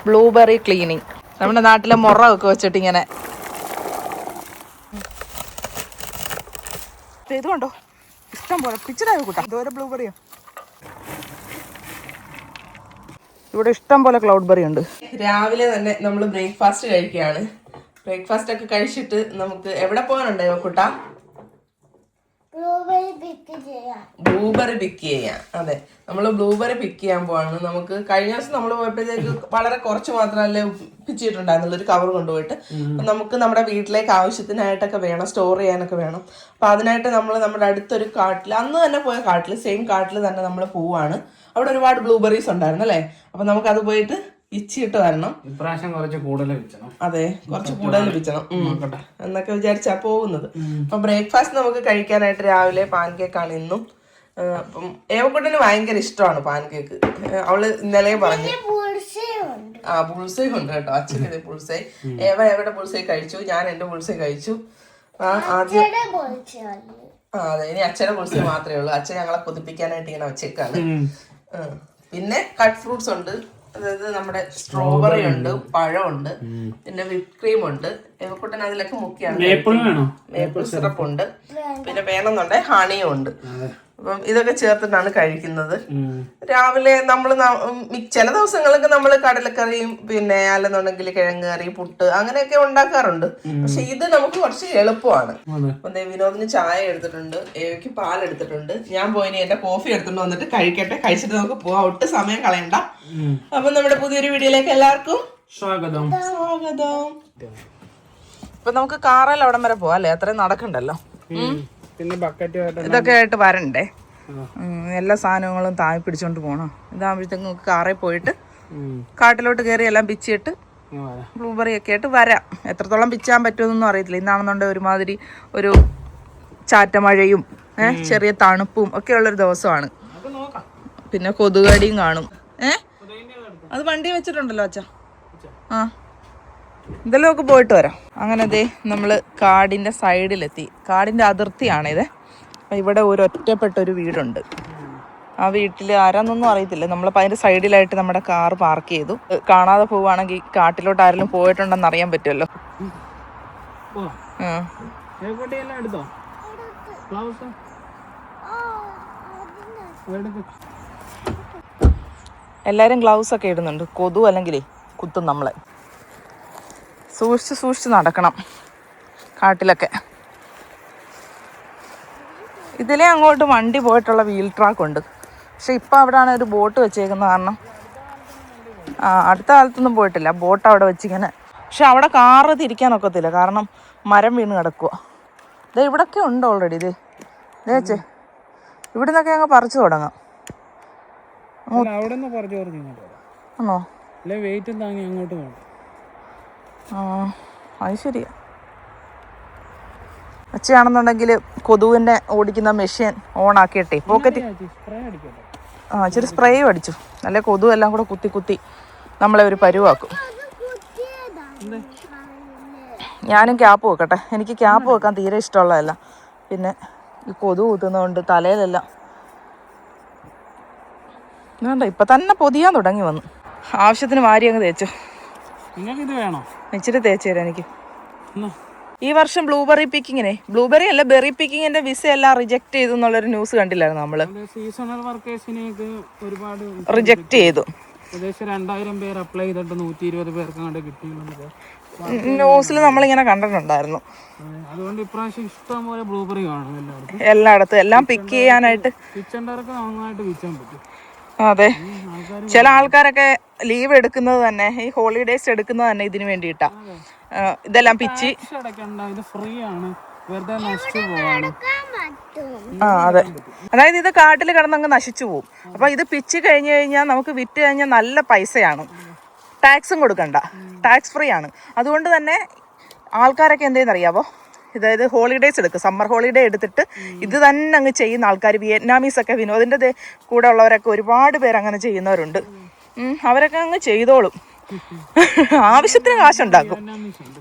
Blueberry cleaning. നമ്മുടെ നാട്ടിലെ മുറ ഒക്കെ വെച്ചിട്ട് ഇങ്ങനെ ഇത് കണ്ടോ, ഇഷ്ടം പോലെ പിച്ചറായി കൂട്ടാം. ഇതുവരെ ബ്ലൂബെറിയോ, ഇവിടെ ഇഷ്ടം പോലെ ക്ലൗഡ് ബെറി ഉണ്ട്. രാവിലെ തന്നെ നമ്മൾ ബ്രേക്ക്ഫാസ്റ്റ് കഴിക്കുകയാണ്. ബ്രേക്ക്ഫാസ്റ്റ് ഒക്കെ കഴിച്ചിട്ട് നമുക്ക് എവിടെ പോകാനുണ്ടോ കുട്ടാ? ബ്ലൂബെറി പിക്ക് ചെയ്യാം. അതെ, നമ്മൾ ബ്ലൂബെറി പിക്ക് ചെയ്യാൻ പോവാണ്. നമുക്ക് കഴിഞ്ഞ ദിവസം നമ്മൾ പോയപ്പോഴത്തേക്ക് വളരെ കുറച്ച് മാത്രമല്ലേ പിച്ചിട്ടുണ്ടായിരുന്നുള്ളൂ, ഒരു കവർ കൊണ്ടുപോയിട്ട്. അപ്പം നമുക്ക് നമ്മുടെ വീട്ടിലേക്ക് ആവശ്യത്തിനായിട്ടൊക്കെ വേണം, സ്റ്റോർ ചെയ്യാനൊക്കെ വേണം. അപ്പം അതിനായിട്ട് നമ്മൾ നമ്മുടെ അടുത്തൊരു കാട്ടിൽ, അന്ന് തന്നെ പോയ കാട്ടിൽ, സെയിം കാട്ടിൽ തന്നെ നമ്മൾ പോവാണ്. അവിടെ ഒരുപാട് ബ്ലൂബെറീസ് ഉണ്ടായിരുന്നു അല്ലേ. അപ്പം നമുക്കത് പോയിട്ട് ഇച്ചിട്ട് വരണം. ഇപ്രാവശ്യം കുറച്ച് കൂടുതൽ പിച്ചണം. അതെ, കുറച്ച് കൂടുതൽ പിച്ചണം എന്നൊക്കെ വിചാരിച്ചാ പോകുന്നത്. അപ്പൊ ബ്രേക്ക്ഫാസ്റ്റ് നമുക്ക് കഴിക്കാനായിട്ട് രാവിലെ പാൻ കേക്കാണ് ഇന്നും. അപ്പം ഏവക്കുട്ടന് ഭയങ്കര ഇഷ്ടമാണ് പാൻ കേക്ക്. അവള് ഇന്നലെ പറഞ്ഞു. ബുൾസൈ ഉണ്ട് കേട്ടോ, അച്ഛൻ ഇത് ബുൾസൈ. ഏവയുടെ ബുൾസൈ കഴിച്ചു, ഞാൻ എന്റെ ബുൾസൈ കഴിച്ചു. ആദ്യം അതെ, ഇനി അച്ഛന്റെ ബുൾസൈ മാത്രമേ ഉള്ളൂ. അച്ഛൻ ഞങ്ങളെ കൊതിപ്പിക്കാനായിട്ട് ഇങ്ങനെ വെച്ചേക്കാണ്. പിന്നെ കട്ട് ഫ്രൂട്ട്സ് ഉണ്ട്, അതായത് നമ്മുടെ സ്ട്രോബെറി ഉണ്ട്, പഴമുണ്ട്, പിന്നെ വിപ്പ് ക്രീം ഉണ്ട്. ഏവക്കുട്ടൻ അതിലൊക്കെ മുക്കിയാണ്. മേപ്പിൾ സിറപ്പ് ഉണ്ട്, പിന്നെ വേണമെന്നുണ്ടെങ്കിൽ ഹണിയും ഉണ്ട്. അപ്പം ഇതൊക്കെ ചേർത്തിട്ടാണ് കഴിക്കുന്നത്. രാവിലെ നമ്മൾ ചില ദിവസങ്ങൾക്ക് നമ്മൾ കടലക്കറിയും പിന്നെ അല്ലെന്നുണ്ടെങ്കിൽ കിഴങ്ങ് കറി, പുട്ട് അങ്ങനെയൊക്കെ ഉണ്ടാക്കാറുണ്ട്. പക്ഷെ ഇത് നമുക്ക് കുറച്ച് എളുപ്പമാണ്. അപ്പം വിനോദിന് ചായ എടുത്തിട്ടുണ്ട്, ഏവയ്ക്ക് പാലെടുത്തിട്ടുണ്ട്. ഞാൻ പോയിനി എന്റെ കോഫി എടുത്തിട്ട് വന്നിട്ട് കഴിക്കട്ടെ. കഴിച്ചിട്ട് നമുക്ക് പോവാം, ഒട്ടും സമയം കളയണ്ട. അപ്പൊ നമ്മുടെ പുതിയൊരു വീഡിയോയിലേക്ക് എല്ലാവർക്കും സ്വാഗതം. ഇപ്പൊ നമുക്ക് കാറേൽ അവിടം വരെ പോവാം അല്ലേ, അത്രയും നടക്കണ്ടല്ലോ. ഇതൊക്കെ ആയിട്ട് വരണ്ടേ, എല്ലാ സാധനങ്ങളും താഴെ പിടിച്ചോണ്ട് പോണം. ഇതാകുമ്പോഴത്തേക്ക് നമുക്ക് കാറിൽ പോയിട്ട് കാട്ടിലോട്ട് കയറി എല്ലാം പിച്ചിട്ട് ബ്ലൂബെറി ഒക്കെ ആയിട്ട് വരാം. എത്രത്തോളം പിച്ചാൻ പറ്റുമെന്നൊന്നും അറിയത്തില്ല. ഇന്നാണെന്നുണ്ടെങ്കിൽ ഒരുമാതിരി ഒരു ചാറ്റമഴയും ചെറിയ തണുപ്പും ഒക്കെ ഉള്ളൊരു ദിവസമാണ്. പിന്നെ കൊതുകടിയും കാണും. അത് വണ്ടി വെച്ചിട്ടുണ്ടല്ലോ അച്ഛാ. ഇതെല്ലാം ഒക്കെ പോയിട്ട് വരാം. അങ്ങനെ ദേ നമ്മള് കാടിന്റെ സൈഡിലെത്തി. കാടിന്റെ അതിർത്തിയാണിത്. അപ്പം ഇവിടെ ഒരു ഒറ്റപ്പെട്ടൊരു വീടുണ്ട്. ആ വീട്ടിൽ ആരാന്നൊന്നും അറിയത്തില്ല. നമ്മളിപ്പോൾ അതിന്റെ സൈഡിലായിട്ട് നമ്മുടെ കാർ പാർക്ക് ചെയ്തു. കാണാതെ പോവുകയാണെങ്കിൽ കാട്ടിലോട്ട് ആരെങ്കിലും പോയിട്ടുണ്ടെന്ന് അറിയാൻ പറ്റുമല്ലോ. എല്ലാരും ഗ്ലൗസ് ഒക്കെ ഇടുന്നുണ്ട്. കൊതു അല്ലെങ്കിലേ കുത്തും നമ്മളെ. സൂക്ഷിച്ച് നടക്കണം കാട്ടിലൊക്കെ. ഇതിലേ അങ്ങോട്ട് വണ്ടി പോയിട്ടുള്ള വീൽ ട്രാക്ക് ഉണ്ട്. പക്ഷെ ഇപ്പം അവിടെയാണ് ഒരു ബോട്ട് വെച്ചേക്കുന്ന കാരണം അടുത്ത കാലത്തൊന്നും പോയിട്ടില്ല. ബോട്ട് അവിടെ വെച്ചിങ്ങനെ. പക്ഷെ അവിടെ കാറ് തിരിക്കാനൊക്കത്തില്ല, കാരണം മരം വീണ് കിടക്കുക. ഇതേ ഇവിടൊക്കെ ഉണ്ട് ഓൾറെഡി. ഇതേ ചേച്ചേ, ഇവിടെ നിന്നൊക്കെ അങ്ങ് പറിച്ചു തുടങ്ങാം. ആണോ? അത് ശരിയാ. അച്ഛയാണെന്നുണ്ടെങ്കിൽ കൊതുവിനെ ഓടിക്കുന്ന മെഷീൻ ഓൺ ആക്കിയിട്ടെ പോക്കറ്റ് ഇച്ചിരി സ്പ്രേയും അടിച്ചു. നല്ല കൊതു എല്ലാം കൂടെ കുത്തി നമ്മളെ ഒരു പരുവാക്കും. ഞാനും ക്യാപ്പ് വെക്കട്ടെ. എനിക്ക് ക്യാപ്പ് വെക്കാൻ തീരെ ഇഷ്ടമുള്ളതല്ല. പിന്നെ ഈ കൊതു കുത്തുന്നതുകൊണ്ട് തലയിലെല്ലാം വേണ്ട. ഇപ്പം തന്നെ പൊതിയാൻ തുടങ്ങി വന്നു. ആവശ്യത്തിന് വാരി അങ്ങ് തേച്ചു. ഇച്ചിരി തേച്ചു തരാം എനിക്ക്. ഈ വർഷം ബ്ലൂബെറി പിക്കിങ്ങിനെ, ബ്ലൂബെറി അല്ല ബെറി പിക്കിങ്ങിന്റെ വിസ എല്ലാം റിജക്ട് ചെയ്തു എന്നുള്ളൊരു ന്യൂസ് കണ്ടില്ലായിരുന്നു നമ്മള്. സീസണൽ വർക്കേഴ്സിനെയൊക്കെ ഒരുപാട് റിജക്ട് ചെയ്തു. ഏകദേശം 2000 പേർ അപ്ലൈ ചെയ്തിട്ട് 120 പേർക്ക് കിട്ടിയെന്ന് ന്യൂസിൽ നമ്മളിങ്ങനെ കണ്ടിട്ടുണ്ടായിരുന്നു. അതുകൊണ്ട് ഇപ്രാവശ്യം ഇഷ്ടം പോലെ ബ്ലൂബെറി കാണും എല്ലായിടത്തും. എല്ലാം പിക്ക് ചെയ്യാനായിട്ട് പിച്ചേണ്ടവർക്ക് നന്നായിട്ട് പിച്ചാൻ പറ്റും. അതെ, ചില ആൾക്കാരൊക്കെ ലീവ് എടുക്കുന്നത് തന്നെ, ഈ ഹോളിഡേയ്സ് എടുക്കുന്നത് തന്നെ ഇതിനു വേണ്ടിയിട്ടാ. ഇതെല്ലാം പിച്ചി അതെ, അതായത് ഇത് കാട്ടിൽ കിടന്നങ്ങ് നശിച്ചു പോകും. അപ്പൊ ഇത് പിച്ച് കഴിഞ്ഞു കഴിഞ്ഞാൽ നമുക്ക് വിറ്റ് കഴിഞ്ഞാൽ നല്ല പൈസയാണ്. ടാക്സും കൊടുക്കണ്ട, ടാക്സ് ഫ്രീ ആണ്. അതുകൊണ്ട് തന്നെ ആൾക്കാരൊക്കെ എന്തെന്നറിയാവോ, അതായത് ഹോളിഡേയ്സ് എടുക്കും, സമ്മർ ഹോളിഡേ എടുത്തിട്ട് ഇത് തന്നെ അങ്ങ് ചെയ്യുന്ന ആൾക്കാർ, വിയറ്റ്നാമീസൊക്കെ, വിനോദിൻ്റെ കൂടെ ഉള്ളവരൊക്കെ ഒരുപാട് പേര് അങ്ങനെ ചെയ്യുന്നവരുണ്ട്. അവരൊക്കെ അങ്ങ് ചെയ്തോളും. ആവശ്യത്തിന് കാശുണ്ടാക്കും.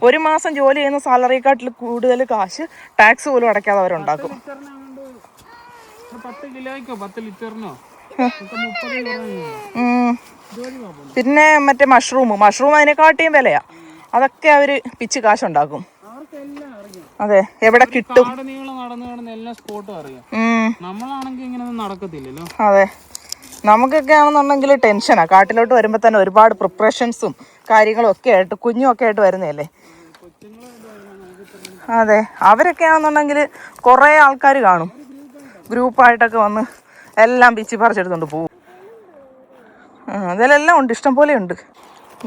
ഒരു മാസം ജോലി ചെയ്യുന്ന സാലറിയെക്കാട്ടിൽ കൂടുതൽ കാശ് ടാക്സ് പോലും അടയ്ക്കാതെ അവരുണ്ടാക്കും. പിന്നെ മറ്റേ മഷ്റൂം അതിനെക്കാട്ടിയും വിലയാ. അതൊക്കെ അവര് പിച്ച് കാശുണ്ടാക്കും. അതെ, എവിടെ കിട്ടും. നമ്മളാണെങ്കിൽ ഇങ്ങനെയൊന്നും നടക്കത്തില്ലല്ലോ. അതെ, നമുക്കൊക്കെ ആണെന്നുണ്ടെങ്കിൽ ടെൻഷനാ. കാട്ടിലോട്ട് വരുമ്പോ തന്നെ ഒരുപാട് പ്രിപ്പറേഷൻസും കാര്യങ്ങളും ഒക്കെ ആയിട്ട് കുഞ്ഞുമൊക്കെ ആയിട്ട് വരുന്നതല്ലേ. അതെ, അവരൊക്കെ ആണെന്നുണ്ടെങ്കിൽ കുറേ ആൾക്കാർ കാണും, ഗ്രൂപ്പായിട്ടൊക്കെ വന്ന് എല്ലാം പിച്ചി പറിച്ചെടുത്തോണ്ട് പോകും. അതിലെല്ലാം ഉണ്ട്, ഇഷ്ടം പോലെ ഉണ്ട്.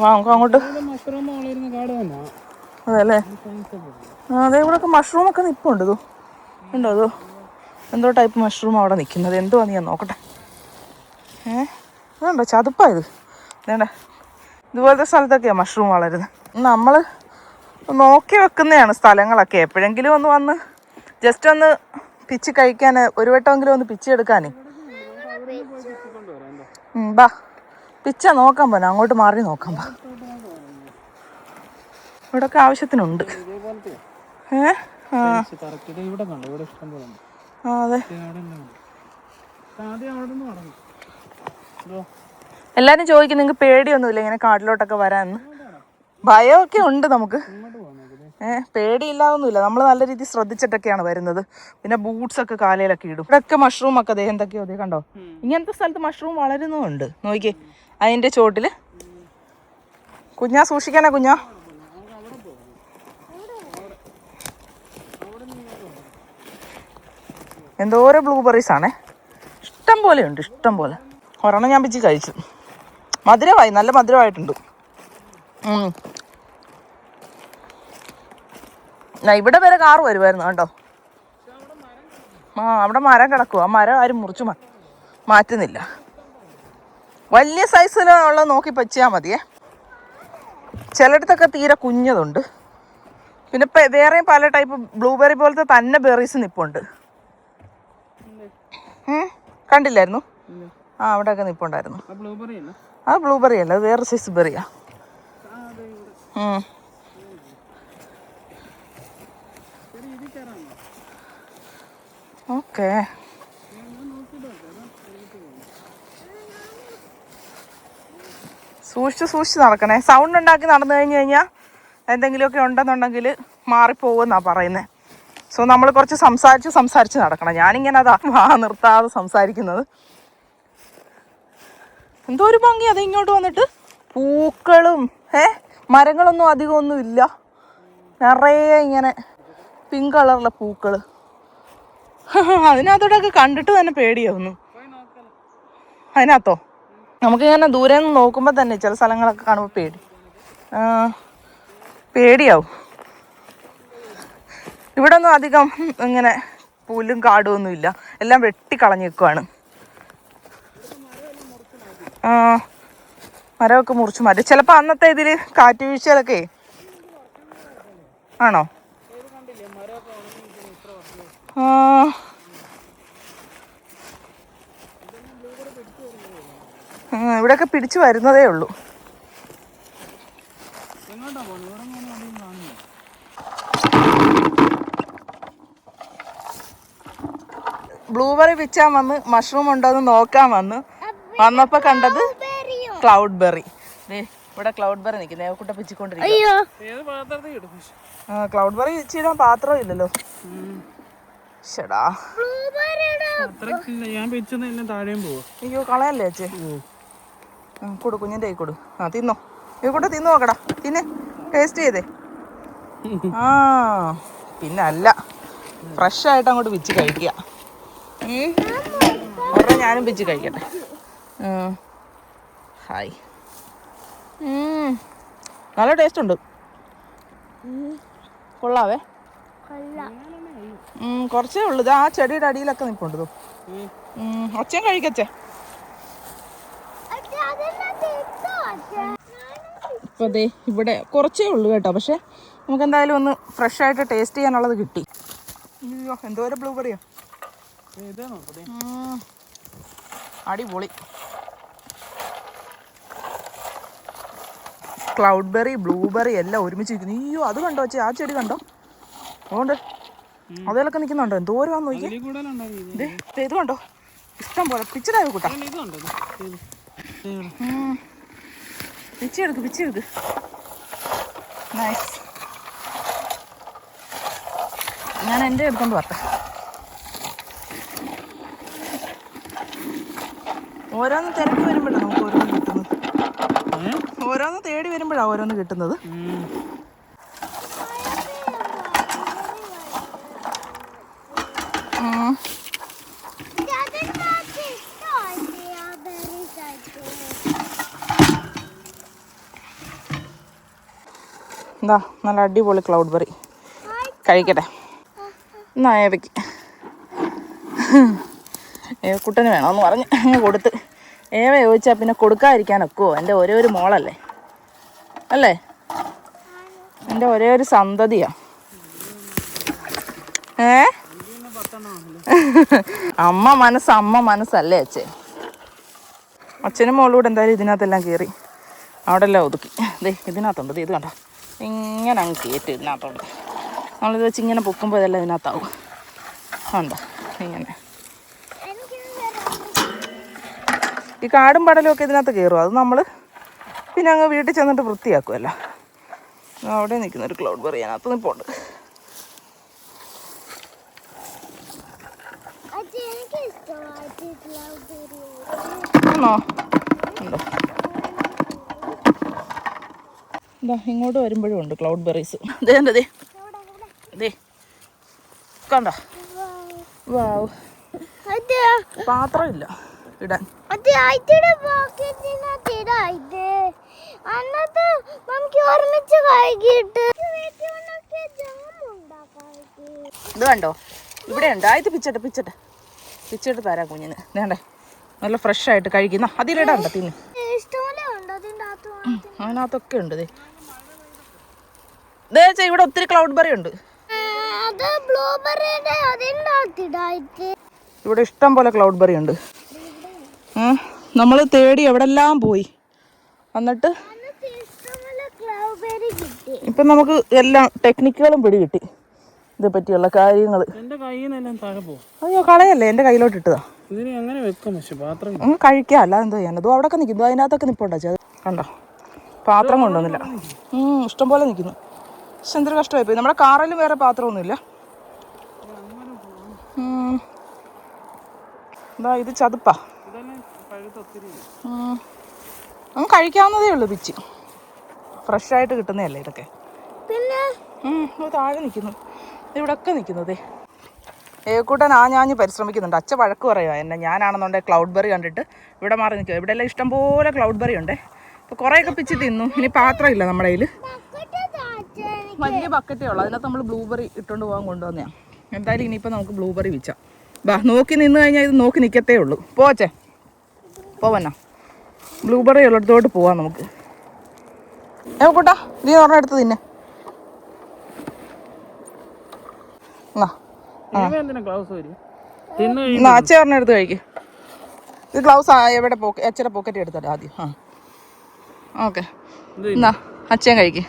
നമുക്ക് അങ്ങോട്ട്. അതെ അല്ലേ. അതെ, ഇവിടെയൊക്കെ മഷ്റൂമൊക്കെ നിൽപ്പുണ്ട്. ഇതോ ഉണ്ടോ? അതോ എന്തോ ടൈപ്പ് മഷ്റൂം അവിടെ നിൽക്കുന്നത്. എന്തുവാന്ന് ഞാൻ നോക്കട്ടെ. അതുണ്ടോ? ചതുപ്പായത് വേണ്ട. ഇതുപോലത്തെ സ്ഥലത്തൊക്കെയാണ് മഷ്റൂം വളരുന്നത്. നമ്മൾ നോക്കി വെക്കുന്നതാണ് സ്ഥലങ്ങളൊക്കെ. എപ്പോഴെങ്കിലും ഒന്ന് വന്ന് ജസ്റ്റ് ഒന്ന് പിച്ച് കഴിക്കാൻ, ഒരു വട്ടമെങ്കിലും ഒന്ന് പിച്ചെടുക്കാനേ. ബാ, പിച്ച നോക്കാൻ പോനാ, അങ്ങോട്ട് മാറി നോക്കാം. ബാ, ഇവിടൊക്കെ ആവശ്യത്തിനുണ്ട്. അതെ, എല്ലാരും ചോദിക്കും നിങ്ങൾക്ക് പേടിയൊന്നുമില്ല ഇങ്ങനെ കാട്ടിലോട്ടൊക്കെ വരാന്ന്. ഭയമൊക്കെ ഉണ്ട് നമുക്ക്. പേടിയില്ലാതൊന്നുമില്ല. നമ്മൾ നല്ല രീതിയിൽ ശ്രദ്ധിച്ചിട്ടൊക്കെയാണ് വരുന്നത്. പിന്നെ ബൂട്ട്സ് ഒക്കെ കാലയിലൊക്കെ ഇടും. ഇവിടെയൊക്കെ മഷ്റൂം ഒക്കെ ദേ എന്തൊക്കെയോ ദേ കണ്ടോ. ഇങ്ങനത്തെ സ്ഥലത്ത് മഷ്റൂം വളരുന്നുമുണ്ട്. നോക്കിയേ, അതിന്റെ ചോട്ടില്. കുഞ്ഞാ സൂക്ഷിക്കാനാ കുഞ്ഞാ. എന്തോരം ബ്ലൂബെറീസ് ആണേ, ഇഷ്ടം പോലെ ഉണ്ട്, ഇഷ്ടം പോലെ. ഒരെണ്ണം ഞാൻ പിച്ച് കഴിച്ചു. മധുരമായി, നല്ല മധുരമായിട്ടുണ്ട്. ഇവിടെ വരെ കാറ് വരുമായിരുന്നു കേട്ടോ. അവിടെ മരം കിടക്കുക. ആ മരം ആരും മുറിച്ച് മാറ്റുന്നില്ല. വലിയ സൈസിലുള്ള നോക്കി പറ്റിയാൽ മതിയേ. ചിലയിടത്തൊക്കെ തീരെ കുഞ്ഞതുണ്ട്. പിന്നെ വേറെയും പല ടൈപ്പ് ബ്ലൂബെറി പോലത്തെ തന്നെ ബെറീസ് നിപ്പുണ്ട്. കണ്ടില്ലായിരുന്നു? അവിടെയൊക്കെ നിപ്പുണ്ടായിരുന്നു. അത് ബ്ലൂബെറി അല്ല, അത് വേറെ സൈസ് ബെറിയാ. ഓക്കെ, സൂക്ഷിച്ച് നടക്കണേ. സൗണ്ട് ഉണ്ടാക്കി നടന്നു കഴിഞ്ഞാൽ എന്തെങ്കിലുമൊക്കെ ഉണ്ടെന്നുണ്ടെങ്കിൽ മാറിപ്പോകുമെന്നാണ് പറയുന്നത്. സോ നമ്മൾ കുറച്ച് സംസാരിച്ച് നടക്കണം. ഞാനിങ്ങനെ അതാ നിർത്താതെ സംസാരിക്കുന്നത്. എന്തോ ഒരു ഭംഗി അത് ഇങ്ങോട്ട് വന്നിട്ട്. പൂക്കളും മരങ്ങളൊന്നും അധികമൊന്നും ഇല്ല. നിറയെ ഇങ്ങനെ പിങ്ക് കളറിലെ പൂക്കൾ. അതിനകത്തോടൊക്കെ കണ്ടിട്ട് തന്നെ പേടിയാവുന്നു. അതിനകത്തോ നമുക്കിങ്ങനെ ദൂരെ നിന്ന് നോക്കുമ്പോൾ തന്നെ ചില സ്ഥലങ്ങളൊക്കെ കാണുമ്പോൾ പേടിയാവും. ഇവിടെ ഒന്നും അധികം ഇങ്ങനെ പുല്ലും കാടും ഒന്നും ഇല്ല. എല്ലാം വെട്ടിക്കളഞ്ഞ് നിൽക്കുവാണ്. മരമൊക്കെ മുറിച്ച് മാറ്റും. ചിലപ്പോൾ അന്നത്തെ ഇതിൽ കാറ്റ് വീഴ്ചയിലൊക്കെ ആണോ. ഇവിടെയൊക്കെ പിടിച്ചു വരുന്നതേ ഉള്ളൂ. ബ്ലൂബെറി പിച്ചാൻ വന്ന് മഷ്റൂം ഉണ്ടോന്ന് നോക്കാൻ വന്നപ്പോ കണ്ടത് ക്ലൗഡ് ബെറി. ഇവിടെ ക്ലൗഡ് ബെറി നിൽക്കുന്നത്. ദേവക്കുട്ട പിച്ചിക്കൊണ്ടിരിക്കും. ക്ലൗഡ് ബെറി പിച്ചിടാൻ പാത്രം ഇല്ലല്ലോ. ശടാ, അയ്യോ കളയല്ലേ അച്ഛേ. കൊടു, കുഞ്ഞിൻ്റെ കൈ കൊടു. തിന്നോ, ദേവക്കുട്ട തിന്നു നോക്കടാ. ടേസ്റ്റ് ചെയ്തേ. പിന്നെ അല്ല, ഫ്രഷ് ആയിട്ട് അങ്ങോട്ട് പിച്ച് കഴിക്കുക. ഒരെണ്ണം ഞാനും പിച്ച് കഴിക്കട്ടെ. ഹായ്, നല്ല ടേസ്റ്റ് ഉണ്ട്. കൊള്ളാവേ. കുറച്ചേ ഉള്ളൂ. ഇത് ആ ചെടിയുടെ അടിയിലൊക്കെ നിൽപ്പുണ്ട്. ഒച്ചയും കഴിക്കച്ചേ. ഇപ്പൊ ദേ ഇവിടെ കുറച്ചേ ഉള്ളൂ കേട്ടോ. പക്ഷെ നമുക്ക് എന്തായാലും ഒന്ന് ഫ്രഷ് ആയിട്ട് ടേസ്റ്റ് ചെയ്യാനുള്ളത് കിട്ടി. അയ്യോ, എന്തോരം ബ്ലൂബെറിയോ. അടിപൊളി. ക്ലൗഡ് ബെറി, ബ്ലൂബെറി എല്ലാം ഒരുമിച്ച് നിൽക്കുന്നു. അയ്യോ, അത് കണ്ടോ അച്ഛേ, ആ ചെടി കണ്ടോ? അതുകൊണ്ട് അതിലൊക്കെ നിൽക്കുന്നുണ്ടോ? എന്തോരമാന്ന് നോക്കി. ഇത് കണ്ടോ, ഇഷ്ടം പോലെ പിച്ചടായി കൂട്ടാ. പിച്ചെടുക്ക്. നൈസ്. ഞാൻ എൻ്റെ എടുത്തോണ്ട് വരട്ടെ. ഓരോന്ന് തിരക്കി വരുമ്പോഴാണ് നമുക്ക് ഓരോന്ന് കിട്ടുന്നത്. ഓരോന്ന് തേടി വരുമ്പോഴാണ് ഓരോന്ന് കിട്ടുന്നത്. എന്താ നല്ല അടിപൊളി ക്ലൗഡ് ബെറി. കഴിക്കട്ടെ. എന്നാ ഏവയ്ക്ക് ഏവക്കുട്ടന് വേണമെന്ന് പറഞ്ഞ് അങ്ങ് കൊടുത്ത്. ഏവ ചോദിച്ചാൽ പിന്നെ കൊടുക്കാതിരിക്കാനൊക്കുമോ? എൻ്റെ ഒരേ ഒരു മോളല്ലേ അല്ലേ? എൻ്റെ ഒരേ ഒരു സന്തതിയാ. അമ്മ മനസ്സല്ലേ അച്ഛൻ? അച്ഛനും മോളൂടെ എന്തായാലും ഇതിനകത്തെല്ലാം കയറി അവിടെ എല്ലാം ഒതുക്കി. ഇതിനകത്തുണ്ട്. ഇത് കണ്ടോ, ഇങ്ങനെ അങ്ങ് കയറ്റി ഇതിനകത്തുണ്ട്. നമ്മളിത് വെച്ച് ഇങ്ങനെ പൊക്കുമ്പോൾ ഇതെല്ലാം ഇതിനകത്താവും. ഉണ്ടോ ഇങ്ങനെ ഈ കാടും പടലും ഒക്കെ ഇതിനകത്ത് കയറും. അത് നമ്മൾ പിന്നെ അങ്ങ് വീട്ടിൽ ചെന്നിട്ട് വൃത്തിയാക്കുമല്ലോ. അവിടെ നിൽക്കുന്നൊരു ക്ലൗഡ് ബെറി അതിനകത്ത് നിൽപ്പുണ്ട്. ആണോ? ഉണ്ടോ? എന്താ ഇങ്ങോട്ട് വരുമ്പോഴും ഉണ്ട് ക്ലൗഡ് ബെറീസ്. ദേ കണ്ടോ? വാവ്. പാത്രമില്ല ഇടാൻ. ഇത് കണ്ടോ, ഇവിടെ ഉണ്ട്. ആയത് പിച്ചിട്ട് തരാം കുഞ്ഞിന്. വേണ്ടേ, നല്ല ഫ്രഷ് ആയിട്ട് കഴിക്കുന്ന. അതിലിടാണ്ട തിന്ന്. അതിനകത്തൊക്കെ ഉണ്ട്. ഇവിടെ ഒത്തിരി ക്ലൗഡ് ബെറി ഉണ്ട്. ഇവിടെ ഇഷ്ടം പോലെ ക്ലൗഡ് ബെറി ഉണ്ട്. നമ്മൾ തേടി എവിടെല്ലാം പോയി. എന്നിട്ട് ഇപ്പം നമുക്ക് എല്ലാ ടെക്നിക്കുകളും പിടികിട്ടി. ഇതേ പറ്റിയുള്ള കാര്യങ്ങൾ. അയ്യോ കളയല്ലേ, എൻ്റെ കയ്യിലോട്ട് ഇട്ടതാ. കഴിക്കാം, അല്ലാതെ എന്തോ ചെയ്യാൻ. അതും അവിടെ നിൽക്കുന്നു. അതിനകത്തൊക്കെ നിൽപ്പുണ്ടോ? കണ്ടോ, പാത്രം കൊണ്ടുവന്നില്ല. ഇഷ്ടം പോലെ നിൽക്കുന്നു. പക്ഷെ എന്തൊരു കഷ്ടമായി പോയി. നമ്മുടെ കാറിലും വേറെ പാത്രമൊന്നുമില്ല. എന്താ ഇത് ചതുപ്പാ. കഴിക്കാവുന്നതേ ഉള്ളൂ. പിച്ച് ഫ്രഷായിട്ട് കിട്ടുന്നതല്ലേ ഇതൊക്കെ. പിന്നെ താഴെ നിൽക്കുന്നു. ഇവിടെയൊക്കെ നിൽക്കുന്നതേ. ഏക്കൂട്ടൻ ഞാഞ്ഞ് പരിശ്രമിക്കുന്നുണ്ട്. അച്ഛൻ വഴക്ക് പറയുക എന്നെ. ഞാനാണെന്നുണ്ടെങ്കിൽ ക്ലൗഡ് ബെറി കണ്ടിട്ട് ഇവിടെ മാറി നിൽക്കുക. ഇവിടെ എല്ലാം ഇഷ്ടംപോലെ ക്ലൗഡ് ബെറി ഉണ്ട്. അപ്പോൾ കുറേയൊക്കെ പിച്ച് തിന്നു. ഇനി പാത്രമില്ല നമ്മുടെ കയ്യിൽ. വലിയ ബക്കറ്റേ ഉള്ളൂ. അതിനകത്ത് നമ്മൾ ബ്ലൂബെറി ഇട്ടുകൊണ്ട് പോകാൻ കൊണ്ടുവന്നതാണ്. എന്തായാലും ഇനിയിപ്പോൾ നമുക്ക് ബ്ലൂബെറി വിൽക്കാം. നോക്കി നിന്ന് കഴിഞ്ഞാൽ ഇത് നോക്കി നിൽക്കത്തേ ഉള്ളൂ. പോച്ചേ പോവന്നാ. ബ്ലൂബെറി ഉള്ളിടത്തോട്ട് പോവാം നമുക്ക്. കൂട്ടാ നീ പറഞ്ഞ എടുത്ത് തിന്നെ. അച്ഛ പറഞ്ഞ എടുത്ത് കഴിക്ക്. ഇത് ഗ്ലൗസ് എവിടെ അച്ഛയുടെ പോക്കറ്റ് എടുത്തട്ടെ ആദ്യം. ഓക്കെ എന്നാ അച്ഛൻ കഴിക്ക്.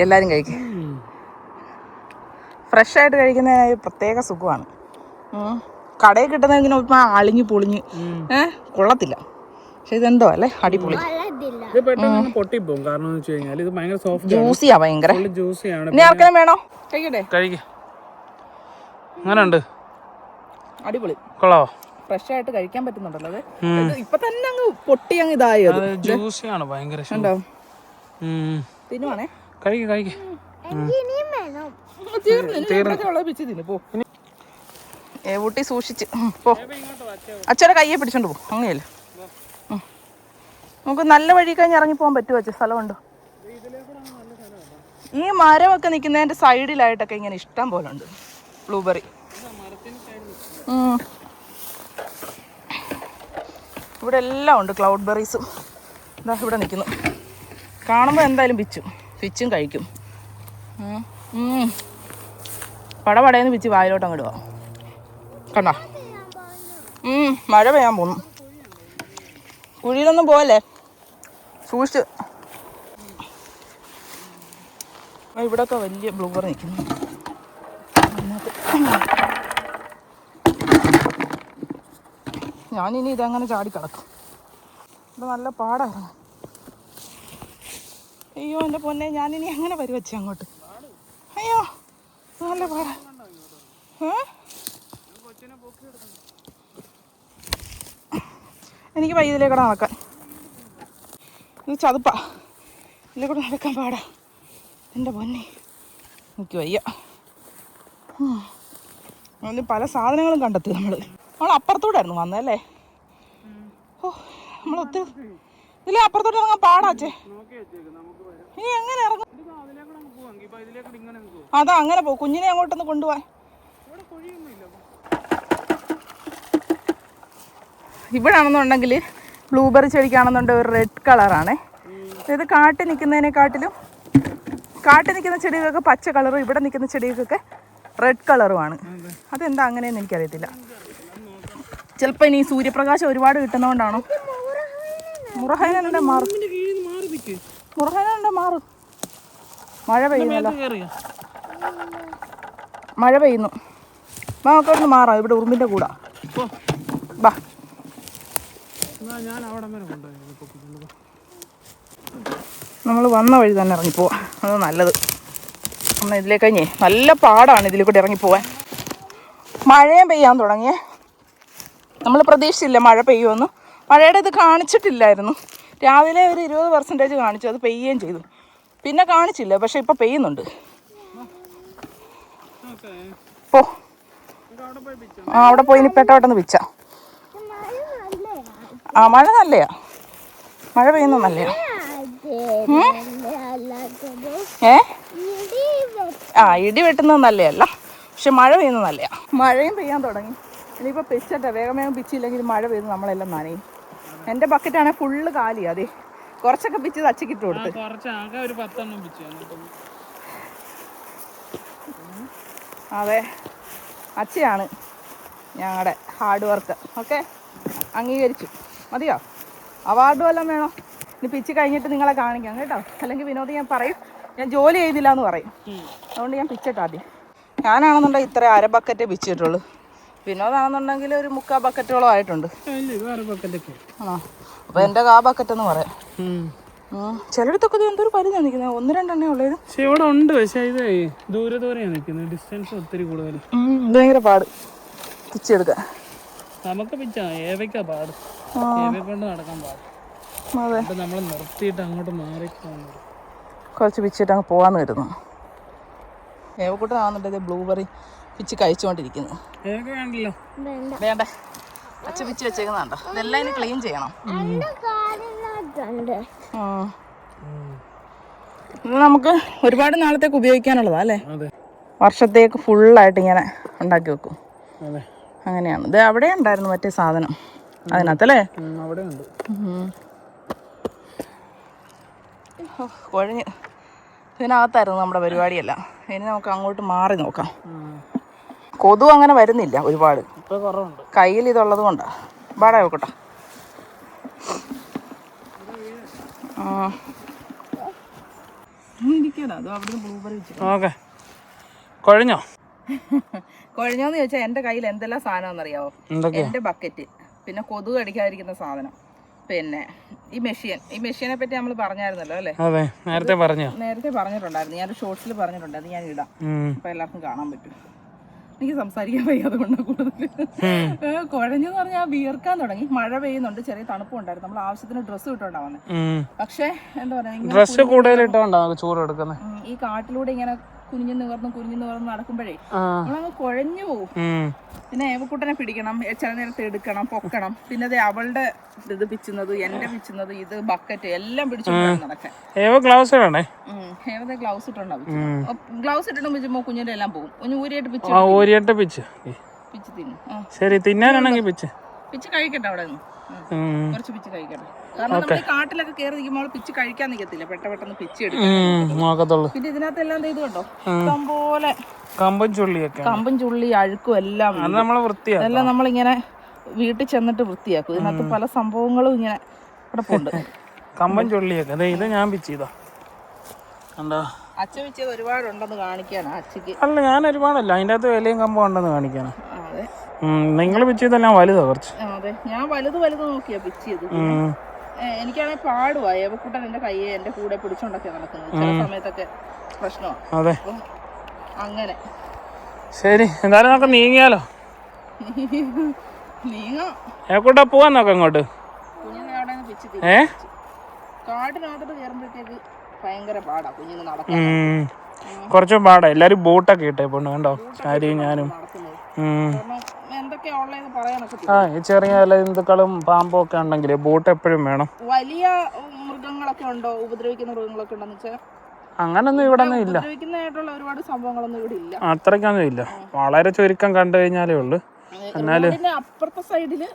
എല്ലാവരും കഴിക്ക്. ഫ്രഷായിട്ട് കഴിക്കുന്നതിനായി പ്രത്യേക സുഖമാണ്. കടയിൽ കിട്ടുന്ന ഇങ്ങനെ അളിഞ്ഞ് പൊളിഞ്ഞ് കൊള്ളത്തില്ല. പക്ഷെ ഇതെന്തോ അല്ലേ അടിപൊളി. ജ്യൂസിയാ ഭയങ്കര. ഇനി ആർക്കെങ്കിലും വേണോ? കഴിക്കട്ടെ. അടിപൊളി. കൊള്ളാവോ? ഫ്രഷ് ആയിട്ട് കഴിക്കാൻ പറ്റുന്നുണ്ടല്ലോ. അത് ഇപ്പൊ തന്നെ അങ്ങ് പൊട്ടി അങ്ങ് ഇതായത്. ജ്യൂസിയാണ് ഭയങ്കര. തിന്നുവാണേ. ഊട്ടി സൂക്ഷിച്ച് പോ. അച്ഛനെ കയ്യെ പിടിച്ചോണ്ട് പോ. അങ്ങനെയല്ലേ. നമുക്ക് നല്ല വഴി കഴിഞ്ഞ് ഇറങ്ങിപ്പോകാൻ പറ്റുമോ? അച്ഛൻ സ്ഥലമുണ്ടോ? ഈ മരമൊക്കെ നിൽക്കുന്നതിൻ്റെ സൈഡിലായിട്ടൊക്കെ ഇങ്ങനെ ഇഷ്ടം പോലെ ഉണ്ട് ബ്ലൂബെറി. ഇവിടെ എല്ലാം ഉണ്ട് ക്ലൗഡ് ബെറീസും. ഇതാ ഇവിടെ നിൽക്കുന്നു. കാണുമ്പോൾ എന്തായാലും പിച്ചും കഴിക്കും. പടപടയെന്ന് പിച്ച് വായിലോട്ട് അങ്ങ് ഇടുക. കണ്ടോ? മഴ പെയ്യാൻ പോന്നു. കുഴിയിലൊന്നും പോകല്ലേ, സൂക്ഷിച്ച്. ഇവിടെയൊക്കെ വലിയ ബ്ലൂബെറി നിൽക്കുന്നു. ഞാനിനി ഇതങ്ങനെ ചാടി കിടക്കും. ഇത് നല്ല പാടായിരുന്നു. അയ്യോ എൻ്റെ പൊന്നെ, ഞാനിനി എങ്ങനെ വരുവച്ചേ അങ്ങോട്ട്? അയ്യോ നല്ല പാടാ. എനിക്ക് വയ്യ ഇതിലേക്കൂടെ നടക്കാൻ. ഇത് ചതുപ്പാ, ഇതിലേക്കൂടെ നടക്കാൻ പാടാ എൻ്റെ പൊന്നെ. എനിക്ക് വയ്യ. അതിന് പല സാധനങ്ങളും കണ്ടെത്തി നമ്മൾ അപ്പുറത്തൂടായിരുന്നു വന്നല്ലേ. ഓ നമ്മൾ ഒത്തിരി ഇതിലെ അപ്പുറത്തോട്ട് ഇറങ്ങാൻ പാടാച്ചേ. ഇനി എങ്ങനെ ഇറങ്ങും? അതാ അങ്ങനെ പോകും. കുഞ്ഞിനെ അങ്ങോട്ടൊന്ന് കൊണ്ടുപോവാൻ. ഇവിടാണെന്നുണ്ടെങ്കിൽ ബ്ലൂബെറി ചെടിക്കാണെന്നുണ്ടെങ്കിൽ ഒരു റെഡ് കളറാണ്. ഇത് കാട്ടിൽ നിൽക്കുന്നതിനെക്കാട്ടിലും, കാട്ടിൽ നിൽക്കുന്ന ചെടികൾക്ക് പച്ച കളറും ഇവിടെ നിൽക്കുന്ന ചെടികൾക്കൊക്കെ റെഡ് കളറുമാണ്. അതെന്താ അങ്ങനെയെന്ന് എനിക്കറിയത്തില്ല. ചിലപ്പോൾ ഇനി സൂര്യപ്രകാശം ഒരുപാട് കിട്ടുന്നതുകൊണ്ടാണോ? മുറഹൈനുണ്ട് മാറും, മുറഹൈനുണ്ട് മാറും. മഴ പെയ്യുന്നല്ലോ, മഴ പെയ്യുന്നു. നമുക്ക് ഒന്ന് മാറാം. ഇവിടെ ഉറുമ്പിൻ്റെ കൂടാ. ബാ, നമ്മൾ വന്ന വഴി തന്നെ ഇറങ്ങിപ്പോവാം. അത് നല്ലത്. എന്നാൽ ഇതിലേക്ക് കഴിഞ്ഞേ നല്ല പാടാണ് ഇതിൽ കൂടെ ഇറങ്ങിപ്പോവാൻ. മഴയും പെയ്യാൻ തുടങ്ങിയേ. നമ്മൾ പ്രതീക്ഷിച്ചില്ല മഴ പെയ്യുമെന്ന്. മഴയുടെ ഇത് കാണിച്ചിട്ടില്ലായിരുന്നു. രാവിലെ ഒരു 20% കാണിച്ചു, അത് പെയ്യുകയും ചെയ്തു. പിന്നെ കാണിച്ചില്ല, പക്ഷെ ഇപ്പം പെയ്യുന്നുണ്ട്. പോ, അവിടെ പോയി ഇനി പെട്ടവട്ടെന്ന് പിച്ചാ. ആ മഴ നല്ലയാ, മഴ പെയ്യുന്നത് നല്ലയാ. ആ ഇടി വെട്ടുന്നത് നല്ലതല്ല, പക്ഷെ മഴ പെയ്യുന്നത് നല്ലയാ. മഴയും പെയ്യാൻ തുടങ്ങി. ഇനിയിപ്പോൾ പിച്ചട്ടെ, വേഗം വേഗം പിച്ചില്ലെങ്കിൽ മഴ പെയ്ത് നമ്മളെല്ലാം നനയും. എൻ്റെ ബക്കറ്റാണെങ്കിൽ ഫുള്ള് കാലിയാ. അതെ, കുറച്ചൊക്കെ പിച്ച് തച്ചക്കിട്ട് കൊടുത്ത്. അതെ, അച്ഛയാണ് ഞങ്ങളുടെ ഹാർഡ് വർക്ക്. ഓക്കെ, അംഗീകരിച്ചു. മതിയോ? അവാർഡ് വല്ലതും വേണോ? ഇനി പിച്ച് കഴിഞ്ഞിട്ട് നിങ്ങളെ കാണിക്കാം കേട്ടോ. അല്ലെങ്കിൽ വിനോദ് ഞാൻ പറയും ഞാൻ ജോലി ചെയ്തില്ല എന്ന് പറയും. അതുകൊണ്ട് ഞാൻ പിച്ചിട്ട് ആദ്യം. ഞാനാണെന്നുണ്ടെങ്കിൽ ഇത്ര അര ബക്കറ്റേ പിച്ചിട്ടുള്ളൂ. വിനോദാണെന്നുണ്ടെങ്കിൽ ഒരു 3/4 ബക്കറ്റോളം ആയിട്ടുണ്ട്. ആണോ? അപ്പോൾ എൻ്റെ ബക്കറ്റെന്ന് പറയാം. ചിലയിടത്തൊക്കെ എന്തൊരു പരിധി നിൽക്കുന്നത്, 1-2 ഉള്ളത്. പക്ഷെ ഇവിടെ ഉണ്ട്, പക്ഷേ ഇത് ദൂരെ ദൂരെയാണ് നിൽക്കുന്നത്. ഡിസ്റ്റൻസ് ഒത്തിരി കൂടുതൽ. ഇത് ഭയങ്കര പാട് പിച്ചെടുക്കാൻ. നമുക്ക് പിച്ചാ ഏവയ്ക്കാ പാട്, ഏവയെ കൊണ്ട് നടക്കാൻ പാട്. അതെ, നമ്മൾ നിർത്തിയിട്ട് അങ്ങോട്ട് മാറി കുറച്ച് പിച്ചിട്ട് അങ്ങ് പോകാമെന്ന് വരുന്നു. ഏവക്കൂട്ടനാണെന്നുണ്ടെങ്കിൽ ബ്ലൂബെറി പിച്ച് കഴിച്ചുകൊണ്ടിരിക്കുന്നു. വേണ്ടല്ലോ, വേണ്ടേ? അച്ഛ പിച്ച് വെച്ചേക്കുന്നുണ്ടോ? ഇതെല്ലാം ഇനി ക്ലീൻ ചെയ്യണം. ഇത് നമുക്ക് ഒരുപാട് നാളത്തേക്ക് ഉപയോഗിക്കാനുള്ളതാ അല്ലേ? വർഷത്തേക്ക് ഫുള്ളായിട്ട് ഇങ്ങനെ ഉണ്ടാക്കി വെക്കും. അങ്ങനെയാണ്. ഇത് അവിടെ ഉണ്ടായിരുന്നു മറ്റേ സാധനം അതിനകത്തല്ലേ? കുഴഞ്ഞ് ഇതിനകത്തായിരുന്നു നമ്മുടെ പരിപാടിയെല്ലാം. ഇനി നമുക്ക് അങ്ങോട്ട് മാറി നോക്കാം. കൊതു അങ്ങനെ വരുന്നില്ല ഒരുപാട്, കയ്യിൽ ഇതുള്ളത് കൊണ്ടാ. പാടാ വെക്കട്ടെ. കുഴഞ്ഞോ? കുഴഞ്ഞോന്ന് ചോദിച്ചാൽ എൻ്റെ കയ്യിൽ എന്തെല്ലാം സാധനം അറിയാവോ? എൻ്റെ ബക്കറ്റ്, പിന്നെ കൊതുക് കടിക്കാതിരിക്കുന്ന സാധനം, പിന്നെ ഈ മെഷീനെ പറ്റി നമ്മൾ പറഞ്ഞായിരുന്നല്ലോ അല്ലേ? നേരത്തെ പറഞ്ഞിട്ടുണ്ടായിരുന്നു. ഞാനൊരു ഷോർട്സിൽ പറഞ്ഞിട്ടുണ്ടായിരുന്നു. ഞാൻ ഇടാം, അപ്പൊ എല്ലാവർക്കും കാണാൻ പറ്റും. എനിക്ക് സംസാരിക്കാൻ വയ്യാതെ കൊണ്ടാണ് കൂടുതൽ. കുഴഞ്ഞെന്ന് പറഞ്ഞാൽ വിയർക്കാൻ തുടങ്ങി. മഴ പെയ്യുന്നുണ്ട്, ചെറിയ തണുപ്പുണ്ടായിരുന്നു. നമ്മൾ ആവശ്യത്തിന് ഡ്രസ്സ് ഇട്ടോണ്ടാ വന്നത്. പക്ഷെ എന്താ പറയാ, ഈ കാട്ടിലൂടെ ഇങ്ങനെ കുനിഞ്ഞു നിവർന്ന് നടക്കുമ്പോഴേ നമ്മളങ്ങ് കുഴഞ്ഞു പോകും. പിന്നെ ഏവക്കൂട്ടനെ പിടിക്കണം, ചില നേരത്തെ എടുക്കണം, പൊക്കണം. പിന്നെ അത് അവളുടെ ഇത് പിച്ചുന്നത്, എന്റെ പിച്ചുന്നത്, ഇത് ബക്കറ്റ് എല്ലാം പിടിച്ചോണ്ട് നടക്കാൻ. ഗ്ലൗസ് ഇട്ടുണ്ടാവും. ഗ്ലൗസ് ഇട്ടിട്ടും പിച്ചുമ്പോ കുഞ്ഞിന്റെ എല്ലാം പോകും. ഊരിയായിട്ട് പിച്ച് തിന്നും. ശരി, തിന്നാനാണെങ്കിൽ പിച്ച് കഴിക്കട്ടെ അവിടെ നിന്ന്. കുറച്ച് പിച്ച് കഴിക്കട്ടെ. കാരണം നമ്മൾ കാട്ടിലൊക്കെ കയറി നിൽക്കുമ്പോൾ പിച്ച് കഴിക്കാൻ നിൽക്കത്തില്ല, പെട്ടെന്ന് പിച്ച് എടുക്കും. പിന്നെ ഇതിനകത്തെല്ലാം ഇത് കണ്ടോ, ഇഷ്ടം പോലെ കമ്പും ചുള്ളി അഴുക്കും എല്ലാം എല്ലാം നമ്മളിങ്ങനെ വീട്ടിൽ ചെന്നിട്ട് വൃത്തിയാക്കും. ഇതിനകത്ത് പല സംഭവങ്ങളും ഇങ്ങനെ കിടപ്പുണ്ട്. കമ്പം ചുള്ളിയൊക്കെ ഇത് ഞാൻ പിച്ചതാ. അച്ഛ പിച്ചത് ഒരുപാടുണ്ടെന്ന് കാണിക്കാനാ അച്ഛക്ക്. അല്ല, ഞാൻ ഒരുപാടല്ല, അതിൻ്റെ അകത്ത് വിലയും കമ്പം ഉണ്ടെന്ന് കാണിക്കാനാ. നിങ്ങൾ പിച്ചതെല്ലാം വലുതാ കുറച്ച്. അതെ, ഞാൻ വലുത് നോക്കിയാ പിച്ചത്. എനിക്കാണെങ്കിൽ പാടുവാ. ഏവക്കൂട്ടൻ എൻ്റെ കയ്യെ എൻ്റെ കൂടെ പിടിച്ചോണ്ടൊക്കെ നടക്കുന്നത്. ചില സമയത്തൊക്കെ പ്രശ്നമാണ്. അതെ, അങ്ങനെ. ശരി, എന്തായാലും നമുക്ക് നീങ്ങിയാലോ. നീങ്ങാം. ഏക്കൂട്ടാ പോവാൻ നോക്കാം അങ്ങോട്ട്. കുഞ്ഞിനെ അവിടെ നിന്ന് പിച്ച് കാട്ടിനകത്തോട്ട് കയറുമ്പോഴത്തേക്ക് ഭയങ്കര പാടാ കുഞ്ഞിന് നടക്കാൻ. കുറച്ചും പാടാ. എല്ലാരും ബോട്ടൊക്കെ ഇട്ടേ പോണ്ട് കണ്ടോ, ആരെയും ഞാനും. എന്തൊക്കെയാ ഉള്ളതെന്ന് പറയാനൊക്കെ. ഈ ചെറിയ ജന്തുക്കളും പാമ്പും ഒക്കെ ഉണ്ടെങ്കിൽ ബോട്ട് എപ്പോഴും വേണം. വലിയ മൃഗങ്ങളൊക്കെ ഉണ്ടോ, ഉപദ്രവിക്കുന്ന മൃഗങ്ങളൊക്കെ ഉണ്ടോന്ന് വെച്ചാൽ അങ്ങനൊന്നും ഇവിടെ ഒന്നും ഇല്ല. ഉപദ്രവിക്കുന്നതായിട്ടുള്ള ഒരുപാട് സംഭവങ്ങളൊന്നും ഇവിടെ ഇല്ല. അത്രയ്ക്കൊന്നും ഇല്ല, വളരെ ചുരുക്കം കണ്ടു കഴിഞ്ഞാലേ ഉള്ളു. എന്നാല് അപ്പുറത്തെ സൈഡില്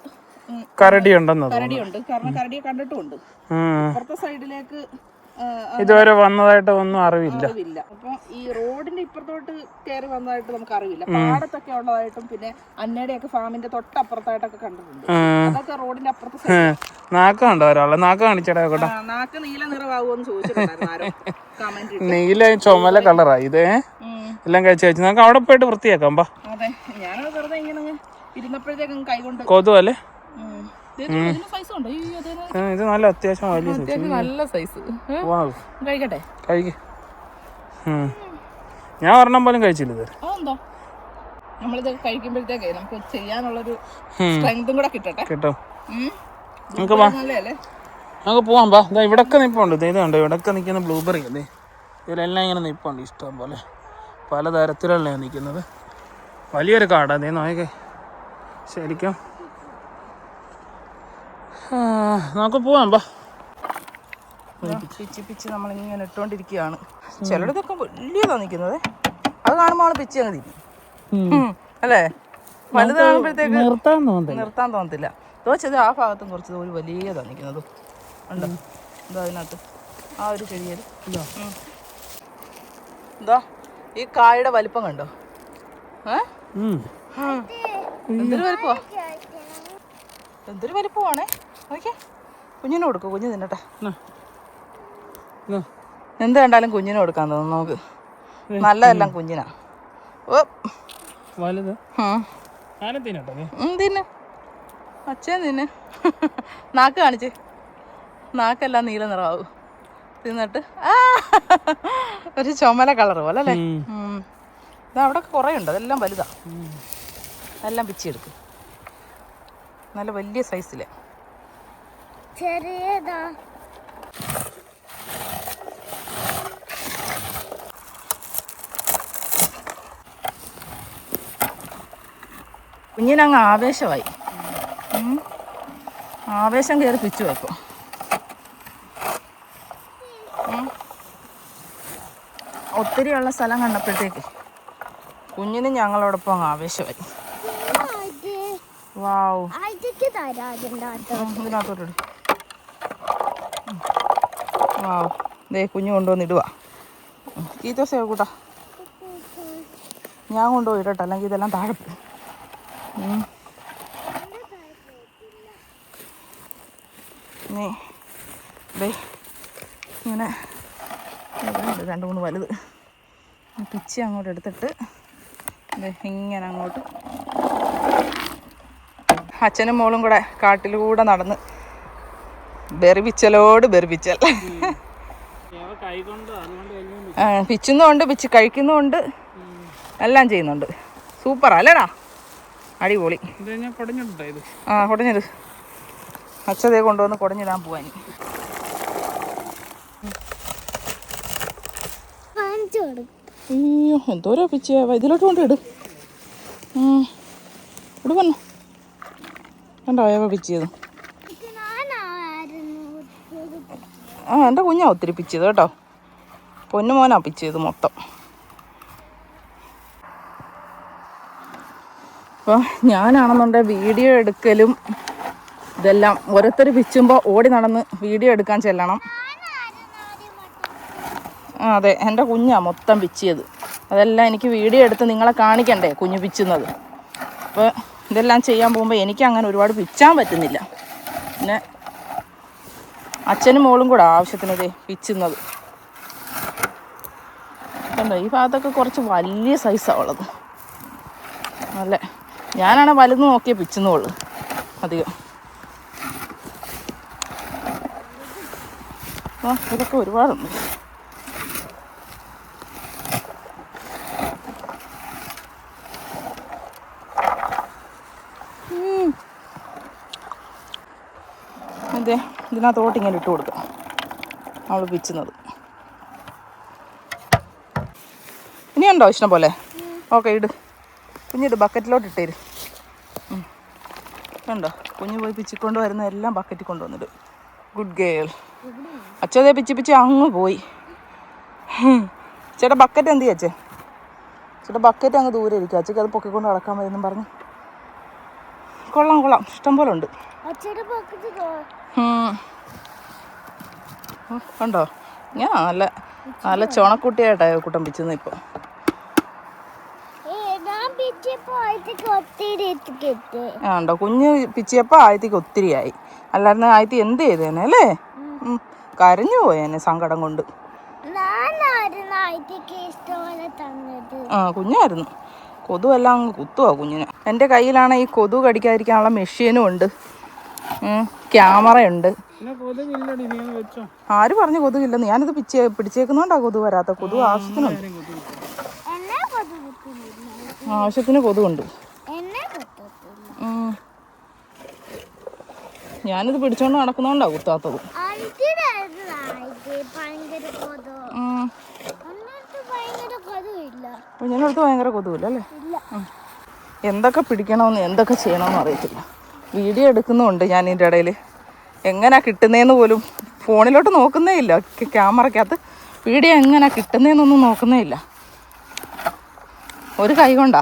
കരടി ഉണ്ടെന്ന് കരടിയുണ്ട്. കാരണം കരടിയെ കണ്ടിട്ടുമുണ്ട്. അപ്പുറത്തെ സൈഡിലേക്ക് ഇതുവരെ വന്നതായിട്ട് ഒന്നും അറിവില്ല. അപ്പൊ ഈ റോഡിന്റെ ഇപ്പുറത്തോട്ട് കയറി വന്നതായിട്ട് നമുക്ക് അറിവില്ല. പാടത്തൊക്കെ ഉള്ളതായിട്ടും പിന്നെ അന്നയുടെയൊക്കെ ഫാമിന്റെ തൊട്ടപ്പുറത്തായിട്ടൊക്കെ കണ്ടിട്ടുണ്ട്. അതൊക്കെ റോഡിന്റെ അപ്പുറത്തെ നാക്ക് കണ്ടോ ഒരാളെ? നാക്ക് കാണിച്ചടാ. നാക്ക് നീല നിറമാകുമെന്ന് ചോദിച്ചിട്ടുണ്ടായിരുന്നു കമന്റ്. നീല ചുമല കളറാ ഇത്. എല്ലാം കഴിച്ചു നമുക്ക് അവിടെ പോയിട്ട് വൃത്തിയാക്കാം. അതെ, ഞാനത് വെറുതെ ഇങ്ങനെ ഇരുന്നപ്പോഴത്തേക്കും കൈകൊണ്ട് കൊതുവല്ലേ. ഇത് നല്ല അത്യാവശ്യം വലിയ നല്ല സൈസ്. കഴിക്കട്ടെ? കഴിക്ക്. ഞാൻ ഒരെണ്ണം പോലും കഴിച്ചില്ല ഇതുവരെ. അതെന്താ? നമ്മളിത് കഴിക്കുമ്പോഴത്തേക്കേ നമുക്ക് ചെയ്യാനുള്ളൊരു സ്ട്രെങ്തും കൂടെ കിട്ടട്ടെ. കിട്ടും. നമുക്ക് നമുക്ക് പോവാം. ബാ, ഇവിടൊക്കെ നിപ്പുണ്ട്. ഇത് കണ്ടോ, ഇവിടൊക്കെ നിൽക്കുന്ന ബ്ലൂബെറി അല്ലേ. ഇതിലെല്ലാം ഇങ്ങനെ നിപ്പുണ്ട് ഇഷ്ടം പോലെ. പലതരത്തിലുള്ള നിൽക്കുന്നത്. വലിയൊരു കാടാ. അതേ നോക്കേ ശരിക്കും. നമുക്ക് പോവാം. ബാ, പിച്ച് നമ്മളിങ്ങനെ ഇട്ടോണ്ടിരിക്കുകയാണ്. ചിലടത്തൊക്കെ വലിയതാ നിൽക്കുന്നത്. അത് കാണുമ്പോൾ അവള് പിച്ച് അങ്ങ് തിരിക്കും അല്ലേ. വലുത് കാണുമ്പോഴത്തേക്ക് നിർത്താൻ തോന്നത്തില്ല. തോച്ചത് ആ ഭാഗത്തും കുറച്ച് ഒരു വലിയതാ നിൽക്കുന്നത്. ഉണ്ടോ എന്താ അതിനകത്ത് ആ ഒരു ചെടിയിൽ എന്താ ഈ കായുടെ വലിപ്പം കണ്ടോ? എന്തൊരു വലിപ്പമാ, എന്തൊരു വലിപ്പമാണേ. ഓക്കെ, കുഞ്ഞിന് കൊടുക്കും. കുഞ്ഞ് തിന്നട്ടെ. എന്ത് കണ്ടാലും കുഞ്ഞിന് കൊടുക്കാൻ തോന്നുന്നു നമുക്ക്. നല്ലതെല്ലാം കുഞ്ഞിനാ. ഓ തിന്ന് അച്ഛൻ തിന്ന്. നാക്ക് കാണിച്ച്. നാക്കെല്ലാം നീല നിറമാവും. തിന്നിട്ട് ഒരു ചുമല കളർ പോലെ അല്ലേ. ഇത് അവിടെ കുറേ ഉണ്ട്. അതെല്ലാം വലുതാ. എല്ലാം പിച്ചെടുക്കും. നല്ല വലിയ സൈസില്. ചെറിയതാ. കുഞ്ഞിനങ്ങ് ആവേശമായി. ആവേശം കയറി പിച്ചു വെക്കും. ഒത്തിരിയുള്ള സ്ഥലം കണ്ടപ്പോഴത്തേക്ക് കുഞ്ഞിന് ഞങ്ങളോടൊപ്പം അങ്ങ് ആവേശമായി. വാവ്, ഇതിനകത്തോട്ട് വാവ്. ദേ കുഞ്ഞ് കൊണ്ടുവന്നിടുക. ഈ ദിവസം കൂട്ടാ ഞാൻ കൊണ്ടുപോയി ഇടട്ടെ, അല്ലെങ്കിൽ ഇതെല്ലാം താഴെ പോകും. നീ ദേ ഇങ്ങനെ 2-3 വലുത് പിച്ചി അങ്ങോട്ട് എടുത്തിട്ട് ഇങ്ങനെ അങ്ങോട്ട് അച്ഛനും മോളും കൂടെ കാട്ടിലൂടെ നടന്ന് ബെറിപിച്ചലോട് ബെറിപിച്ചൽ. പിച്ചുന്നുണ്ട്, പിച്ച് കഴിക്കുന്നുണ്ട്, എല്ലാം ചെയ്യുന്നുണ്ട്. സൂപ്പറാ അല്ലേടാ, അടിപൊളി. കുടഞ്ഞത് അച്ഛതേ കൊണ്ടുവന്ന് കുടഞ്ഞിടാൻ പോവാൻ. അയ്യോ എന്തോരോ പിച്ചേ. ഇതിലോട്ട് കൊണ്ടിടും. ഇവിടെ വന്നു കണ്ടോ ഏവ പിച്ചത്. എൻ്റെ കുഞ്ഞാ ഒത്തിരി പിച്ചത് കേട്ടോ. പൊന്നുമോനാ പിച്ചത് മൊത്തം. അപ്പോൾ ഞാനാണെന്നുണ്ടെങ്കിൽ വീഡിയോ എടുക്കലും ഇതെല്ലാം ഓരോരുത്തർ പിച്ചുമ്പോൾ ഓടി നടന്ന് വീഡിയോ എടുക്കാൻ ചെല്ലണം. അതെ, എൻ്റെ കുഞ്ഞാ മൊത്തം പിച്ചിയത്. അതെല്ലാം എനിക്ക് വീഡിയോ എടുത്ത് നിങ്ങളെ കാണിക്കണ്ടേ കുഞ്ഞ് പിച്ചുന്നത്. അപ്പോൾ ഇതെല്ലാം ചെയ്യാൻ പോകുമ്പോൾ എനിക്ക് അങ്ങനെ ഒരുപാട് പിച്ചാൻ പറ്റുന്നില്ല. പിന്നെ അച്ഛനും മോളും കൂടെ ആവശ്യത്തിന് ഇതേ പിച്ചുന്നത് കണ്ടോ. ഈ ഭാഗത്തൊക്കെ കുറച്ച് വലിയ സൈസാണ് ഉള്ളത്. നല്ല ഞാനാണ് വലുത് നോക്കിയേ പിച്ചുന്നുള്ളൂ അധികം. ഇതൊക്കെ ഒരുപാടുണ്ട്. അതെ, ഇതിനകത്തോട്ട് ഇങ്ങനെ ഇട്ട് കൊടുക്കാം നമ്മൾ പിച്ചുന്നത്. ഇനിയുണ്ടോ ഇഷ്ടം പോലെ? ഓക്കെ, ഇട് കുഞ്ഞിട്, ബക്കറ്റിലോട്ട് ഇട്ടേര്. കണ്ടോ, കുഞ്ഞ് പോയി പിച്ചിക്കൊണ്ട് വരുന്ന എല്ലാം ബക്കറ്റിൽ കൊണ്ടുവന്നിട്ട്. Good girl. അച്ഛതേ പിച്ചി അങ്ങ് പോയി. ചേട്ടാ ബക്കറ്റ് എന്ത് ചെയ്യാ? ചേട്ടാ ബക്കറ്റ് അങ്ങ് ദൂരെ ഇരിക്കുക. അച്ഛക്ക് അത് പൊക്കിക്കൊണ്ട് നടക്കാൻ മതി എന്നും പറഞ്ഞു. കൊള്ളാം, ഇഷ്ടം പോലെ ഉണ്ട്. കണ്ടോ, ഞാൻ നല്ല ചുണക്കുട്ടിയായിട്ടാണ് കൂട്ടം പിച്ചുന്നത് ഇപ്പോൾ. ഉണ്ടോ, കുഞ്ഞ് പിച്ചിയപ്പോൾ ആയത്തേക്ക് ഒത്തിരിയായി. അല്ലായിരുന്നു ആയത്തി എന്ത് ചെയ്തേനെ അല്ലേ? കരഞ്ഞു പോയേനെ സങ്കടം കൊണ്ട്. കുഞ്ഞായിരുന്നു. കൊതുവെല്ലാം അങ്ങ് കുത്തുവാ കുഞ്ഞിന്. എൻ്റെ കയ്യിലാണ് ഈ കൊതു കടിക്കാതിരിക്കാനുള്ള മെഷീനും ഉണ്ട്, ക്യാമറയുണ്ട്. ആര് പറഞ്ഞു കൊതുകില്ലെന്ന്? ഞാനിത് പിടിച്ചേക്കുന്നോണ്ടാ കൊതു വരാത്ത. കൊതു ആവശ്യത്തിനുണ്ട്, ആവശ്യത്തിന് കൊതുകുണ്ട്. ഞാനിത് പിടിച്ചോണ്ട് നടക്കുന്നോണ്ടാ കുത്താത്തത്. കുഞ്ഞിനടുത്ത് ഭയങ്കര കൊതുവില്ല അല്ലേ? എന്തൊക്കെ പിടിക്കണമെന്ന് എന്തൊക്കെ ചെയ്യണമെന്ന് അറിയത്തില്ല. വീഡിയോ എടുക്കുന്നുമുണ്ട് ഞാൻ ഇതിൻ്റെ ഇടയിൽ. എങ്ങനെയാ കിട്ടുന്നതെന്ന് പോലും ഫോണിലോട്ട് നോക്കുന്നേ ഇല്ല. ക്യാമറയ്ക്കകത്ത് വീഡിയോ എങ്ങനെയാ കിട്ടുന്നതെന്നൊന്നും നോക്കുന്നേ ഇല്ല. ഒരു കൈ കൊണ്ടാ,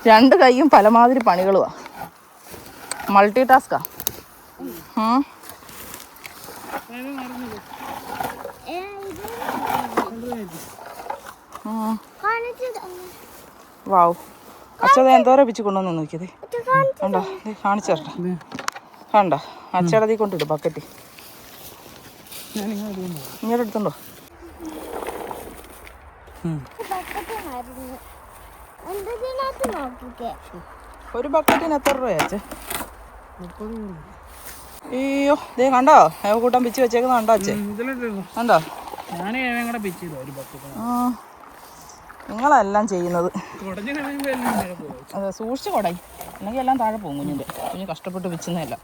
2 കൈയും പലമാതിരി പണികളുവാ. മൾട്ടി ടാസ്കാ. വാവ്, അച്ഛത് എന്തോരം പിച്ച് കൊണ്ടുവന്ന് നോക്കിയത് കണ്ടോ? കാണിച്ചേട്ടെ. കണ്ടോ, അച്ഛടതി കൊണ്ടിട്ട് ബക്കറ്റ് ഇങ്ങോട്ട് എടുത്തുണ്ടോ? ഒരു ബക്കറ്റിന് എത്ര രൂപയാച്ചേ? അയ്യോ, ദേ കണ്ടോ കൂട്ടം പിച്ച് വെച്ചേക്കുന്ന കണ്ടോ അച്ഛൻ? കണ്ടോ? നിങ്ങളെല്ലാം ചെയ്യുന്നത്. അതെ, സൂക്ഷിച്ച് കൊടയി, അല്ലെങ്കിൽ എല്ലാം താഴെ പോകും. കുഞ്ഞ് കഷ്ടപ്പെട്ട് പിച്ചുന്നതല്ല,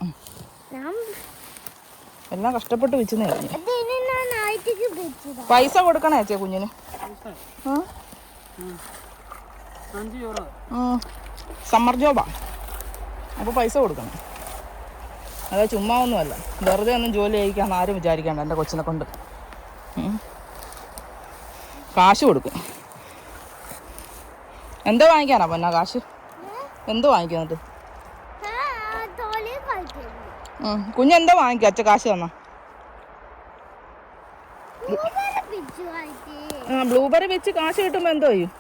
എല്ലാം കഷ്ടപ്പെട്ട് പിച്ചുന്നേ. പൈസ കൊടുക്കണേ അച്ഛേ കുഞ്ഞിന്. സമ്മർ ജോബാ, അപ്പോൾ പൈസ കൊടുക്കണം. അതെ, ചുമ്മാ ഒന്നുമല്ല, വെറുതെ ഒന്നും ജോലി ചെയ്യിക്കാന്ന് ആരും വിചാരിക്കണ്ട. എൻ്റെ കൊച്ചിനെ കൊണ്ട് കാശ് കൊടുക്കും. എന്തോ വാങ്ങിക്കാനാ പൊന്നാ കാശ്? എന്തോ വാങ്ങിക്കാന്നിട്ട്? കുഞ്ഞെന്തോ വാങ്ങിക്കും അച്ഛ കാശ് തന്നാ? ബ്ലൂബെറി വെച്ച് കാശ് കിട്ടുമ്പോ എന്തോ ചെയ്യും?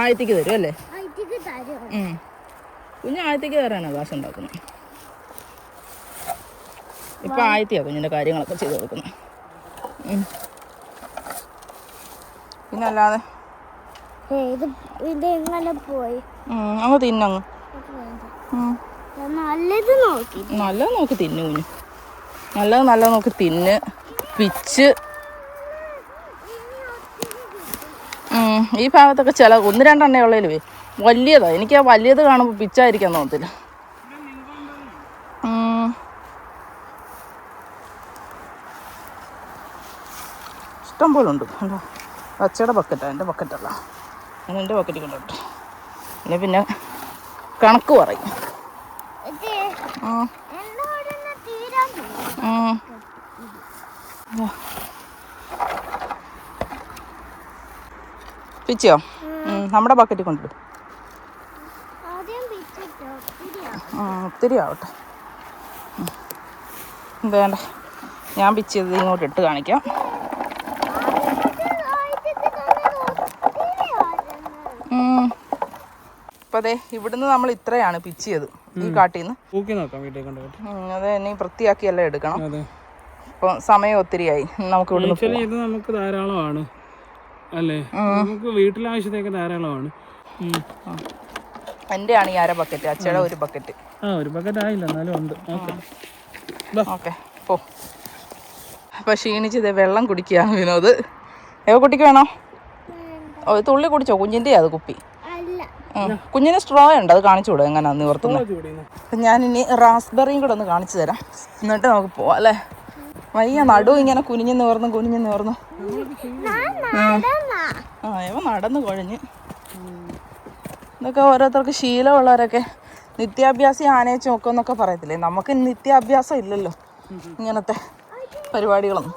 ആയത്തേക്ക് തരും അല്ലേ? കുഞ്ഞ് ആയത്തേക്ക് തരാനാ കാശ് ഉണ്ടാക്കുന്നത്. ഇപ്പൊ ആയത്തിയാ കുഞ്ഞിന്റെ കാര്യങ്ങളൊക്കെ ചെയ്ത് കൊടുക്കുന്നത്. പിന്നല്ലാതെ അങ്ങ് തിന്നങ്ങ് നല്ലത് നോക്കി തിന്നു കുഞ്ഞ്. നല്ലത് നോക്കി തിന്ന് പിച്ച്. ഈ ഭാഗത്തൊക്കെ ചില 1-2 എണ്ണ ഉള്ളതിൽ വലിയതാ. എനിക്ക് ആ വലിയത് കാണുമ്പോൾ പിച്ചായിരിക്കാൻ തോന്നത്തില്ല. ഇഷ്ടം പോലെ ഉണ്ട്. കണ്ടോ, അച്ചയുടെ ബക്കറ്റാണ്, എൻ്റെ ബക്കറ്റല്ല. ഞാൻ എൻ്റെ ബക്കറ്റ് കൊണ്ടോട്ടെ. പിന്നെ കണക്ക് പറയും. പിച്ചോ? നമ്മുടെ ബക്കറ്റിൽ കൊണ്ടിടും. ഒത്തിരി ആവട്ടെ. വേണ്ട, ഞാൻ പിച്ചത് ഇങ്ങോട്ട് ഇട്ട് കാണിക്കാം. ഇപ്പം അതെ, ഇവിടുന്ന് നമ്മൾ ഇത്രയാണ് പിച്ചിയത് ഈ കാട്ടിൽ നിന്ന്. അതെ, ഇനി വൃത്തിയാക്കിയെല്ലാം എടുക്കണം. ഇപ്പം സമയം ഒത്തിരിയായി. നമുക്ക് ഇവിടുന്ന് നമുക്ക് ധാരാളമാണ് അല്ലേ? നമുക്ക് വീട്ടിലാവശ്യത്തേക്ക് ധാരാളമാണ്. എൻ്റെ ആണ് ഈ 1/2 ബക്കറ്റ്, അച്ചയുടെ 1 ബക്കറ്റ്. ഒരു ബക്കറ്റ് ആയില്ല, എന്നാലും ഉണ്ട്. ഓക്കെ പോ. അപ്പം ക്ഷീണിച്ച് ഇതേ വെള്ളം കുടിക്കുകയാണ് വിനോദ്. കുട്ടിക്ക് വേണോ? തുള്ളി കുടിച്ചോ? കുഞ്ഞിൻ്റെ അത് കുപ്പി. കുഞ്ഞിന് സ്ട്രോ ഉണ്ട്, അത് കാണിച്ചു വിടും എങ്ങനെയാന്ന് നിവർത്തുന്നത്. ഞാനിനി റാസ്ബെറിയും കൂടെ ഒന്ന് കാണിച്ചു തരാം, എന്നിട്ട് നമുക്ക് പോവാം അല്ലേ. വയ്യ, നടു ഇങ്ങനെ കുനിഞ്ഞു നിവർന്നു. ഇവ നടന്നു കുഴഞ്ഞ്. ഇതൊക്കെ ഓരോരുത്തർക്ക് ശീലമുള്ളവരൊക്കെ നിത്യാഭ്യാസി ആനയെ ചോക്കെന്നൊക്കെ പറയത്തില്ലേ. നമുക്ക് നിത്യാഭ്യാസം ഇല്ലല്ലോ ഇങ്ങനത്തെ പരിപാടികളൊന്നും.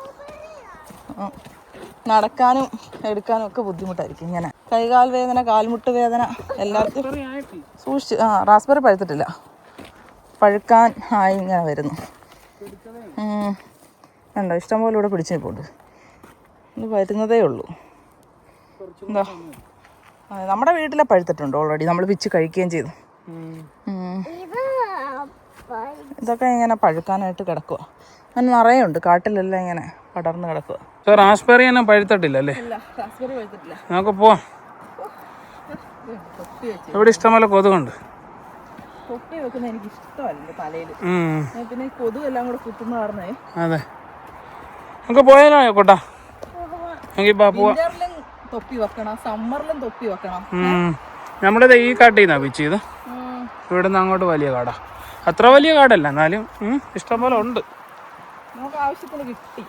നടക്കാനും എടുക്കാനും ഒക്കെ ബുദ്ധിമുട്ടായിരിക്കും. ഇങ്ങനെ കൈകാൽ വേദന, കാൽമുട്ട് വേദന എല്ലാവർക്കും സൂക്ഷിച്ച്. റാസ്ബെറി പഴുത്തിട്ടില്ല, പഴുക്കാൻ ആയി ഇങ്ങനെ വരുന്നു. ഉണ്ടോ? ഇഷ്ടംപോലെ ഇവിടെ പിടിച്ചു നിൽപ്പുണ്ട്. ഇത് വരുന്നതേ ഉള്ളൂ. എന്താ, നമ്മുടെ വീട്ടിലെ പഴുത്തിട്ടുണ്ട് ഓൾറെഡി, നമ്മൾ പിച്ച് കഴിക്കുകയും ചെയ്തു. ഇതൊക്കെ ഇങ്ങനെ പഴുക്കാനായിട്ട് കിടക്കുക. അങ്ങനെ നിറയെ ഉണ്ട്, കാട്ടിലെല്ലാം ഇങ്ങനെ പടർന്ന് കിടക്കുക. റാസ്ബെറി തന്നെ പഴുത്തിട്ടില്ല അല്ലേ? നമുക്ക് പോവാം. ഇവിടെ ഇഷ്ടംപോലെ കൊതുകുണ്ട്. തൊപ്പി വെക്കുന്ന എനിക്ക് ഇഷ്ടമല്ല തലയിൽ, പിന്നെ കൊതുക് എല്ലാം കൂടെ കുത്തുന്ന കാരണേ. അതെ, നമുക്ക് പോയാലോ കോട്ടാ? വിന്ററിലും തൊപ്പി വെക്കണം, സമ്മറിലും തൊപ്പി വെക്കണം. നമ്മളിത് ഈ കാട്ടിൽ നിന്നാ പിച്ച് ചെയ്ത്, ഇവിടുന്ന് അങ്ങോട്ട് വലിയ കാടാ. അത്ര വലിയ കാടല്ല, എന്നാലും ഇഷ്ടംപോലെ ഉണ്ട്. നമുക്ക് ആവശ്യത്തിന് കിട്ടി,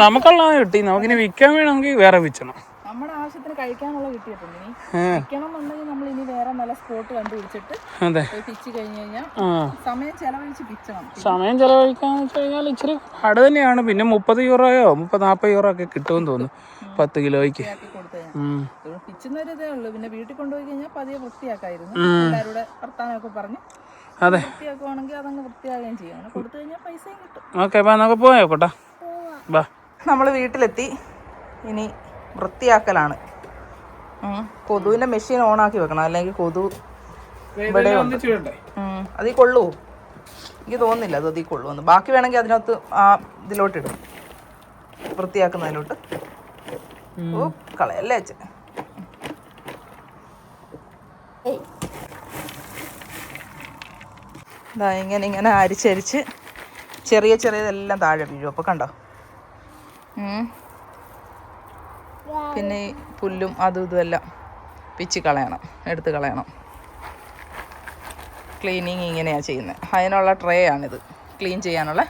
നമുക്കുള്ള കിട്ടി. നമുക്കിനി വിൽക്കാൻ വേണമെങ്കിൽ വേറെ വിൽക്കണം. നമ്മുടെ ആവശ്യത്തിന് കഴിക്കാനുള്ള കിട്ടിയിട്ടുണ്ട്. ഇനി വിൽക്കണം എന്നുണ്ടെങ്കിൽ നമ്മൾ ഇനി വേറെ നല്ല സ്പോട്ട് കണ്ടുപിടിച്ചിട്ട് പിച്ച് കഴിഞ്ഞ് കഴിഞ്ഞാൽ സമയം ചെലവഴിച്ച് പിച്ചണം. സമയം ചെലവഴിക്കാന്ന് വെച്ച് കഴിഞ്ഞാൽ ഇച്ചിരി പാട് തന്നെയാണ്. പിന്നെ 30 യൂറോയോ 40 യൂറോ ഒക്കെ കിട്ടുമെന്ന് തോന്നുന്നു 10 കിലോയ്ക്ക്. പിച്ചുന്നൊരിതേ ഉള്ളൂ. പിന്നെ വീട്ടിൽ കൊണ്ടുപോയി കഴിഞ്ഞാൽ പതിയെ വൃത്തിയാക്കായിരുന്നു. എല്ലാവരുടെ വർത്താനമൊക്കെ പറഞ്ഞ് വൃത്തിയാക്കുവാണെങ്കിൽ അതങ്ങ് വൃത്തിയാകുകയും ചെയ്യും. അങ്ങനെ കൊടുത്തു കഴിഞ്ഞാൽ പൈസയും കിട്ടും. ഓക്കെ, നമുക്ക് പോയോ കോട്ടാ? നമ്മൾ വീട്ടിലെത്തി. ഇനി വൃത്തിയാക്കലാണ്. കൊതുവിന്റെ മെഷീൻ ഓണാക്കി വെക്കണം, അല്ലെങ്കിൽ കൊതു ഇവിടെ അതിൽ കൊള്ളുവോ? എനിക്ക് തോന്നുന്നില്ല അത് അതിൽ കൊള്ളുമെന്ന്. ബാക്കി വേണമെങ്കിൽ അതിനകത്ത് ആ ഇതിലോട്ടിടും, വൃത്തിയാക്കുന്നതിലോട്ട്. ഓ കളയല്ലേ അച്ഛൻ. ഇതാ ഇങ്ങനെ അരിച്ചരിച്ച് ചെറിയതെല്ലാം താഴെ വീഴും. അപ്പോൾ കണ്ടോ? പിന്നെ ഈ പുല്ലും അതും ഇതുമെല്ലാം പിച്ച് കളയണം, എടുത്ത് കളയണം. ക്ലീനിങ് ഇങ്ങനെയാണ് ചെയ്യുന്നത്. അതിനുള്ള ട്രേ ആണിത്, ക്ലീൻ ചെയ്യാനുള്ള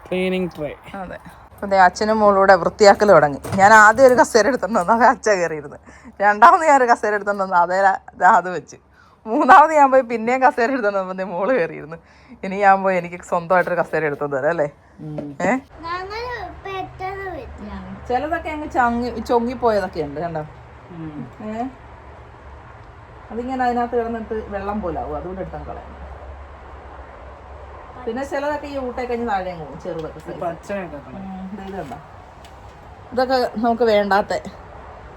ക്ലീനിങ് ട്രേ. അതെ. അതെ, അച്ഛനും മോളൂടെ വൃത്തിയാക്കൽ തുടങ്ങി. ഞാൻ ആദ്യം ഒരു കസേര എടുത്തോണ്ട് വന്നു, അത് അച്ഛൻ കയറിയിരുന്നു. രണ്ടാമത് ഞാൻ ഒരു കസേര എടുത്തോണ്ട് വന്നു, അത് വെച്ച്. മൂന്നാമത് ഞാൻ പോയി പിന്നെയും കസേര എടുത്തോണ്ട് വന്നേ മോള് കയറിയിരുന്നു. ഇനി ഞാൻ പോയി എനിക്ക് സ്വന്തമായിട്ടൊരു കസേര എടുത്തോണ്ട് തരാം അല്ലേ. ചിലതൊക്കെ അങ്ങ് ചൊങ്ങിപ്പോയതൊക്കെ ഉണ്ട് കണ്ടോ. അതിങ്ങനെ അതിനകത്ത് കിടന്നിട്ട് വെള്ളം പോലാവും, അതുകൊണ്ട് എടുത്താൽ കളയാം. പിന്നെ ചിലതൊക്കെ ഈ ഊട്ടേ കഴിഞ്ഞ് താഴെ പോകും, ചെറുതൊക്കെ. ഇത് കണ്ടോ, ഇതൊക്കെ നമുക്ക് വേണ്ടാത്ത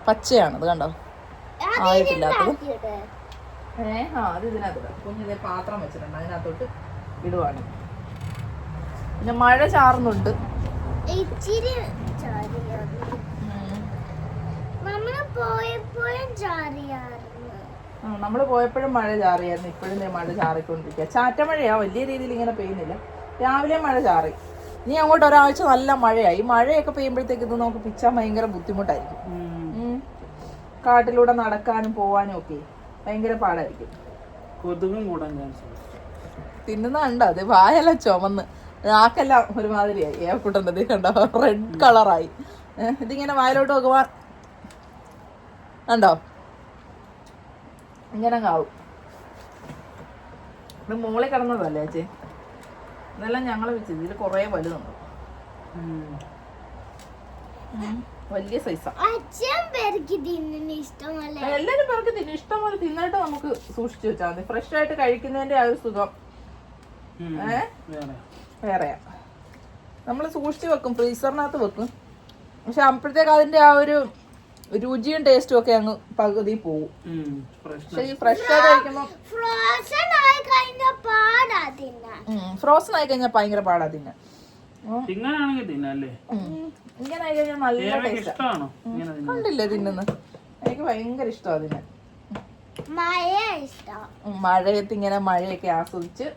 പച്ചയാണ്. ഇത് കണ്ടോ, ആയിട്ടില്ലാത്തത്. അത് ഇതിനകത്ത് കുഞ്ഞിതേ പാത്രം വെച്ചിട്ടുണ്ട്, അതിനകത്തോട്ട് ഇടുവാണ്. പിന്നെ മഴ ചാറുന്നുണ്ട്. നമ്മള് പോയപ്പോഴും മഴ ചാറിയായിരുന്നു, ഇപ്പോഴും മഴ ചാറിക്കൊണ്ടിരിക്കുക. ചാറ്റമഴയാ, വലിയ രീതിയിൽ ഇങ്ങനെ പെയ്യുന്നില്ല. രാവിലെ മഴ ചാറി. ഇനി അങ്ങോട്ട് ഒരാഴ്ച നല്ല മഴയായി. ഈ മഴയൊക്കെ പെയ്യുമ്പോഴത്തേക്ക് ഇത് നമുക്ക് പിച്ചാൻ ഭയങ്കര ബുദ്ധിമുട്ടായിരിക്കും. കാട്ടിലൂടെ നടക്കാനും പോവാനും ഒക്കെ ഭയങ്കര പാടായിരിക്കും. കൊതുകും കൂടാൻ ചാൻസ്. തിന്നുന്നുണ്ടോ? അത് വായെല്ലാം ചുമന്ന് നാക്കെല്ലാം ഒരുമാതിരിയായി. ഏക്കൂട്ടത് കണ്ടോ, റെഡ് കളറായി. ഇതിങ്ങനെ വായിലോട്ട് നോക്കുവാ കണ്ടോ, ഇങ്ങനെ ആവും. ഇത് മുകളിൽ കിടന്നതല്ലേ ചേച്ചി, ഇതെല്ലാം ഞങ്ങൾ വെച്ചത്. ഇതിൽ കുറേ വലുതുണ്ട്, വലിയ സൈസാ. എല്ലാരും പേർക്ക് തിന്നും, ഇഷ്ടംപോലെ തിന്നിട്ട് നമുക്ക് സൂക്ഷിച്ചു വെച്ചാൽ മതി. ഫ്രഷ് ആയിട്ട് കഴിക്കുന്നതിന്റെ ആ ഒരു സുഖം വേറെയാ. നമ്മൾ സൂക്ഷിച്ചു വെക്കും, ഫ്രീസറിനകത്ത് വെക്കും. പക്ഷെ അപ്പോഴത്തേക്ക് അതിന്റെ ആ ഒരു രുചിയും ടേസ്റ്റും ഒക്കെ അങ്ങ് പകുതി പോവും. പക്ഷെ ഈ ഫ്രഷ് ആയിട്ട് കഴിക്കുമ്പോ ഫ്രോസൺ ആയി കഴിഞ്ഞാൽ ഭയങ്കര പാടാ തിന്നാൻ. ഇങ്ങനെ ആയി കഴിഞ്ഞാൽ നല്ല ടേസ്റ്റ്. കണ്ടില്ലേ തിന്നുന്നത്? എനിക്ക് ഭയങ്കര ഇഷ്ടമാണ് തിന്നാൻ. മഴയത്ത് ഇങ്ങനെ മഴയൊക്കെ ആസ്വദിച്ച്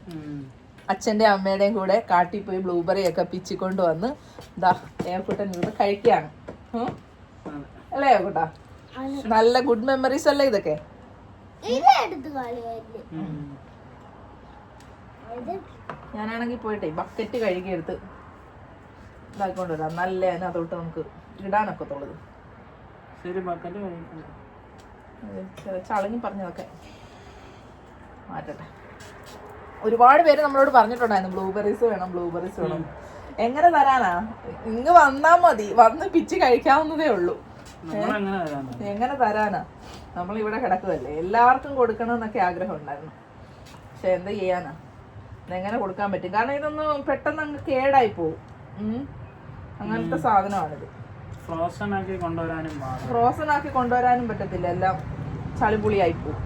അച്ഛൻ്റെ അമ്മയുടെയും കൂടെ കാട്ടിൽ പോയി ബ്ലൂബെറി ഒക്കെ പിച്ചിക്കൊണ്ട് വന്ന് ഇതാ ഏവക്കുട്ടൻ ഇവിടെ കഴിക്കുകയാണ്. അല്ലേ ഏവക്കുട്ടാ? നല്ല ഗുഡ് മെമ്മറീസ് അല്ലേ ഇതൊക്കെ? ഞാനാണെങ്കിൽ പോയിട്ടെ ബക്കറ്റ് കഴുകിയെടുത്ത് ഇതാക്കിക്കൊണ്ട് വരാം. നല്ല അതിനകത്തോട്ട് നമുക്ക് ഇടാനൊക്കെ തുള്ളത്. ചളങ്ങി പറഞ്ഞതൊക്കെ മാറ്റട്ടെ. ഒരുപാട് പേര് നമ്മളോട് പറഞ്ഞിട്ടുണ്ടായിരുന്നു ബ്ലൂബെറീസ് വേണം. എങ്ങനെ തരാനാ? ഇങ്ങ് വന്നാ മതി, വന്ന് പിച്ച് കഴിക്കാവുന്നതേ ഉള്ളൂ. എങ്ങനെ തരാനാ? നമ്മളിവിടെ കിടക്കുമല്ലേ, എല്ലാവർക്കും കൊടുക്കണം എന്നൊക്കെ ആഗ്രഹം ഉണ്ടായിരുന്നു. പക്ഷെ എന്താ ചെയ്യാനാ, ഇതെങ്ങനെ കൊടുക്കാൻ പറ്റും? കാരണം ഇതൊന്നും പെട്ടെന്ന് അങ്ങ് കേടായി പോവും. അങ്ങനത്തെ സാധനമാണിത്. ഫ്രോസൺ ആക്കി കൊണ്ടുവരാനും പറ്റത്തില്ല, എല്ലാം ചളിപുളിയായി പോവും.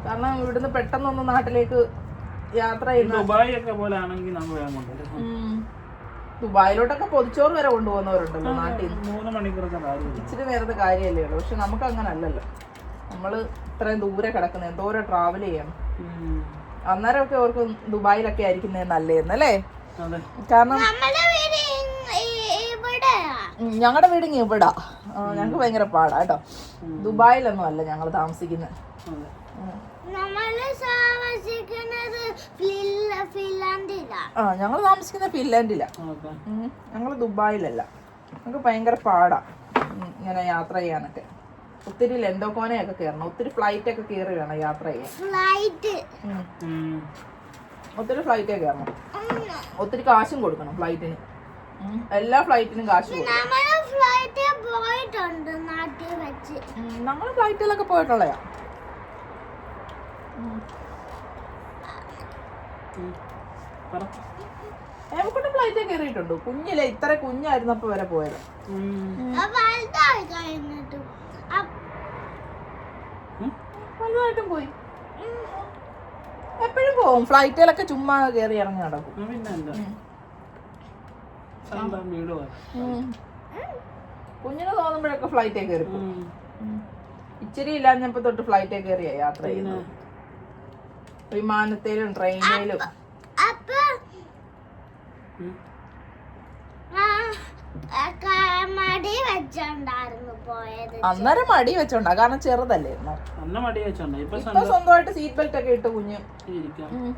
കാരണം ഇവിടുന്ന് പെട്ടെന്നൊന്നും നാട്ടിലേക്ക് യാത്ര ചെയ്യുന്ന ദുബായിലോട്ടൊക്കെ പൊതിച്ചോറ് വരെ കൊണ്ടുപോകുന്നവരുണ്ടല്ലോ നാട്ടിൽ നിന്ന്. ഇച്ചിരി നേരത്തെ കാര്യമല്ലേ ഉള്ളൂ. പക്ഷെ നമുക്ക് അങ്ങനെ അല്ലല്ലോ. നമ്മള് ഇത്രയും ദൂരെ കിടക്കുന്ന എന്തോരം ട്രാവൽ ചെയ്യണം. അന്നേരമൊക്കെ അവർക്ക് ദുബായിലൊക്കെ ആയിരിക്കുന്നത് നല്ലതെന്നല്ലേ? കാരണം ഞങ്ങളുടെ വീടിങ് ഇവിടാ. ഞങ്ങക്ക് ഭയങ്കര പാടാ കേട്ടോ. ദുബായിലൊന്നും അല്ല ഞങ്ങൾ താമസിക്കുന്നത്. ഞങ്ങൾ താമസിക്കുന്ന ഫിൻലാൻഡിലാ. ഞങ്ങൾ ദുബായിലല്ല. ഞങ്ങൾക്ക് ഭയങ്കര പാടാ ഇങ്ങനെ യാത്ര ചെയ്യാനൊക്കെ. ഒത്തിരി ലെന്തോക്കോനയൊക്കെ കയറണം, ഒത്തിരി ഫ്ലൈറ്റ് ഒക്കെ കയറി വേണം യാത്ര ചെയ്യാൻ. ഒത്തിരി ഫ്ലൈറ്റ് കയറണം, ഒത്തിരി കാശും കൊടുക്കണം ഫ്ലൈറ്റിന്. എല്ലാ ഫ്ലൈറ്റിനും കാശ് കൊടുക്കണം. നമ്മൾ ഫ്ലൈറ്റിലൊക്കെ പോയിട്ടുള്ളയാ. ഏവക്കൊണ്ട് ഫ്ലൈറ്റ് കയറിയിട്ടുണ്ടോ? കുഞ്ഞിലെ ഇത്ര കുഞ്ഞായിരുന്നപ്പോ വരെ പോയത്. വലുതായിട്ടും പോയി. എപ്പോഴും പോവും ഫ്ലൈറ്റിലൊക്കെ. ചുമ്മാ കയറി ഇറങ്ങി നടക്കും. കുഞ്ഞിന് തോന്നുമ്പോഴൊക്കെ ഫ്ലൈറ്റേ കയറി പോകും. ഇച്ചിരി ഇല്ലാഞ്ഞപ്പോ തൊട്ട് ഫ്ലൈറ്റേ കയറിയാ യാത്ര ചെയ്യുന്നത്. വിമാനത്തിലും ട്രെയിനിലും. അന്നേരം മടി വെച്ചോണ്ടാ, കാരണം ചെറുതല്ലേ. ഇപ്പൊ സ്വന്തമായിട്ട് സീറ്റ് ബെൽറ്റ് ഒക്കെ ഇട്ട് കുഞ്ഞ്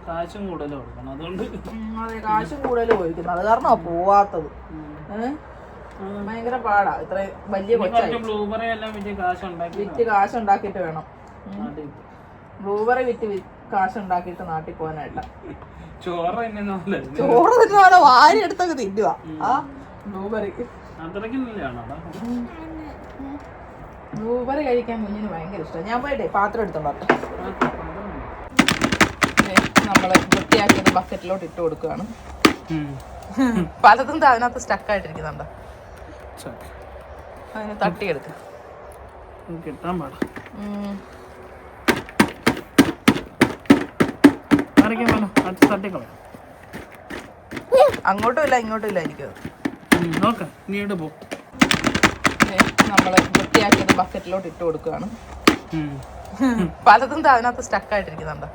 കാശും കൂടുതൽ അതെ, കാശും കൂടുതൽ പോയിരിക്കുന്നു. അത് കാരണമാ പോവാത്തത്. ഭയങ്കര പാടാ. ഇത്ര വലിയ കൊച്ചായി വിറ്റ് കാശുണ്ടാക്കിട്ട് വേണം. ബ്ലൂബെറി വിറ്റ് കാശുണ്ടാക്കിയിട്ട് നാട്ടിൽ പോകാനായിട്ട. ചോറ് തിന്നുവാണോ? വാരി എടുത്തൊക്കെ തിന്നുക ആ ബ്ലൂബെറി. ബ്ലൂബെറി കഴിക്കാൻ കുഞ്ഞിന് ഭയങ്കര ഇഷ്ടമാണ്. ഞാൻ പോയിട്ടെ പാത്രം എടുത്തോട്ടെ. നമ്മള് വൃത്തിയാക്കിയത് ബക്കറ്റിലോട്ട് ഇട്ട് കൊടുക്കുകയാണ്. പലതും അതിനകത്ത് സ്റ്റക്കായിട്ടിരിക്കുന്നുണ്ടോ? അതിന് തട്ടിയെടുക്ക. കിട്ടാൻ പാടാ. അങ്ങോട്ടും ഇല്ല ഇങ്ങോട്ടും ഇല്ല ആയിരിക്കും. നമ്മള് വൃത്തിയാക്കിയത് ബക്കറ്റിലോട്ട് ഇട്ട് കൊടുക്കുകയാണ്. പലതും അതിനകത്ത് സ്റ്റക്കായിട്ടിരിക്കുന്നുണ്ടോ?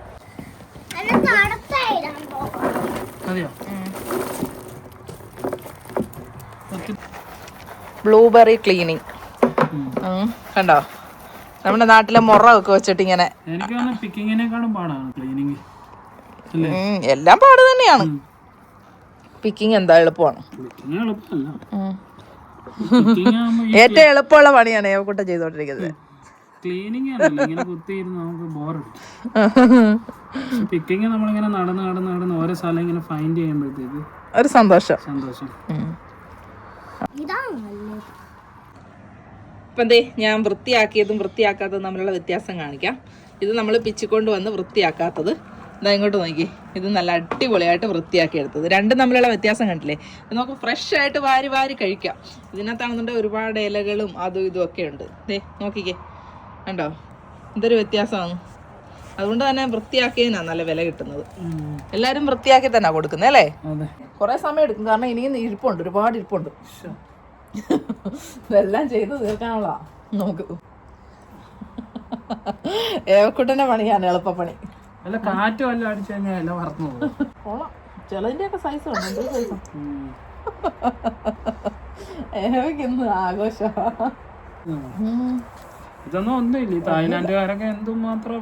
ബ്ലൂബെറി ക്ലീനിങ് കണ്ടോ? നമ്മുടെ നാട്ടിലെ മുറ ഒക്കെ വെച്ചിട്ട് ഇങ്ങനെ. എല്ലാം പാട് തന്നെയാണ്. പിക്കിങ് എന്താ എളുപ്പമാണ്. ഏറ്റവും എളുപ്പമുള്ള പണിയാണ് ഏവക്കൂട്ടം ചെയ്തോണ്ടിരിക്കുന്നത്. ഒരു സന്തോഷം. ഇപ്പം എന്തേ ഞാൻ വൃത്തിയാക്കിയതും വൃത്തിയാക്കാത്തതും തമ്മിലുള്ള വ്യത്യാസം കാണിക്കാം. ഇത് നമ്മൾ പിച്ചിക്കൊണ്ട് വന്ന് വൃത്തിയാക്കാത്തത്. ഇതാ ഇങ്ങോട്ട് നോക്കി, ഇത് നല്ല അടിപൊളിയായിട്ട് വൃത്തിയാക്കി എടുത്തത്. രണ്ടും തമ്മിലുള്ള വ്യത്യാസം കണ്ടില്ലേ? നമുക്ക് ഫ്രഷ് ആയിട്ട് വാരി വാരി കഴിക്കാം. ഇതിനകത്താണെന്നുണ്ടെങ്കിൽ ഒരുപാട് ഇലകളും അതും ഇതും ഒക്കെ ഉണ്ട്. നോക്കിക്കേ, കണ്ടോ എന്തൊരു വ്യത്യാസമാണ്. അതുകൊണ്ട് തന്നെ വൃത്തിയാക്കിയതിനാണ് നല്ല വില കിട്ടുന്നത്. എല്ലാവരും വൃത്തിയാക്കി തന്നെ കൊടുക്കുന്നത് അല്ലേ? കുറെ സമയം എടുക്കും, കാരണം ഇനിയും ഇരിപ്പുണ്ട്, ഒരുപാട് ഇരിപ്പുണ്ട്. ഇതെല്ലാം ചെയ്ത് തീർക്കാനുള്ള നമുക്ക്. ഏവക്കുട്ടന്റെ പണിയാണ് എളുപ്പപ്പണി. അല്ല കാറ്റ് വല്ല അടിച്ചു കഴിഞ്ഞാൽ എല്ലാം വറന്നു കൊള്ളാം. ചിലതിന്റെ ഒക്കെ സൈസ് ഉണ്ട്. എന്തൊരു സൈസ് ഏവയ്ക്ക് ഇന്ന് ആഘോഷം. ഇതൊന്നും ഒന്നുമില്ല. ഈ തായ്ലാന്റുകാരൊക്കെ എന്തും മാത്രം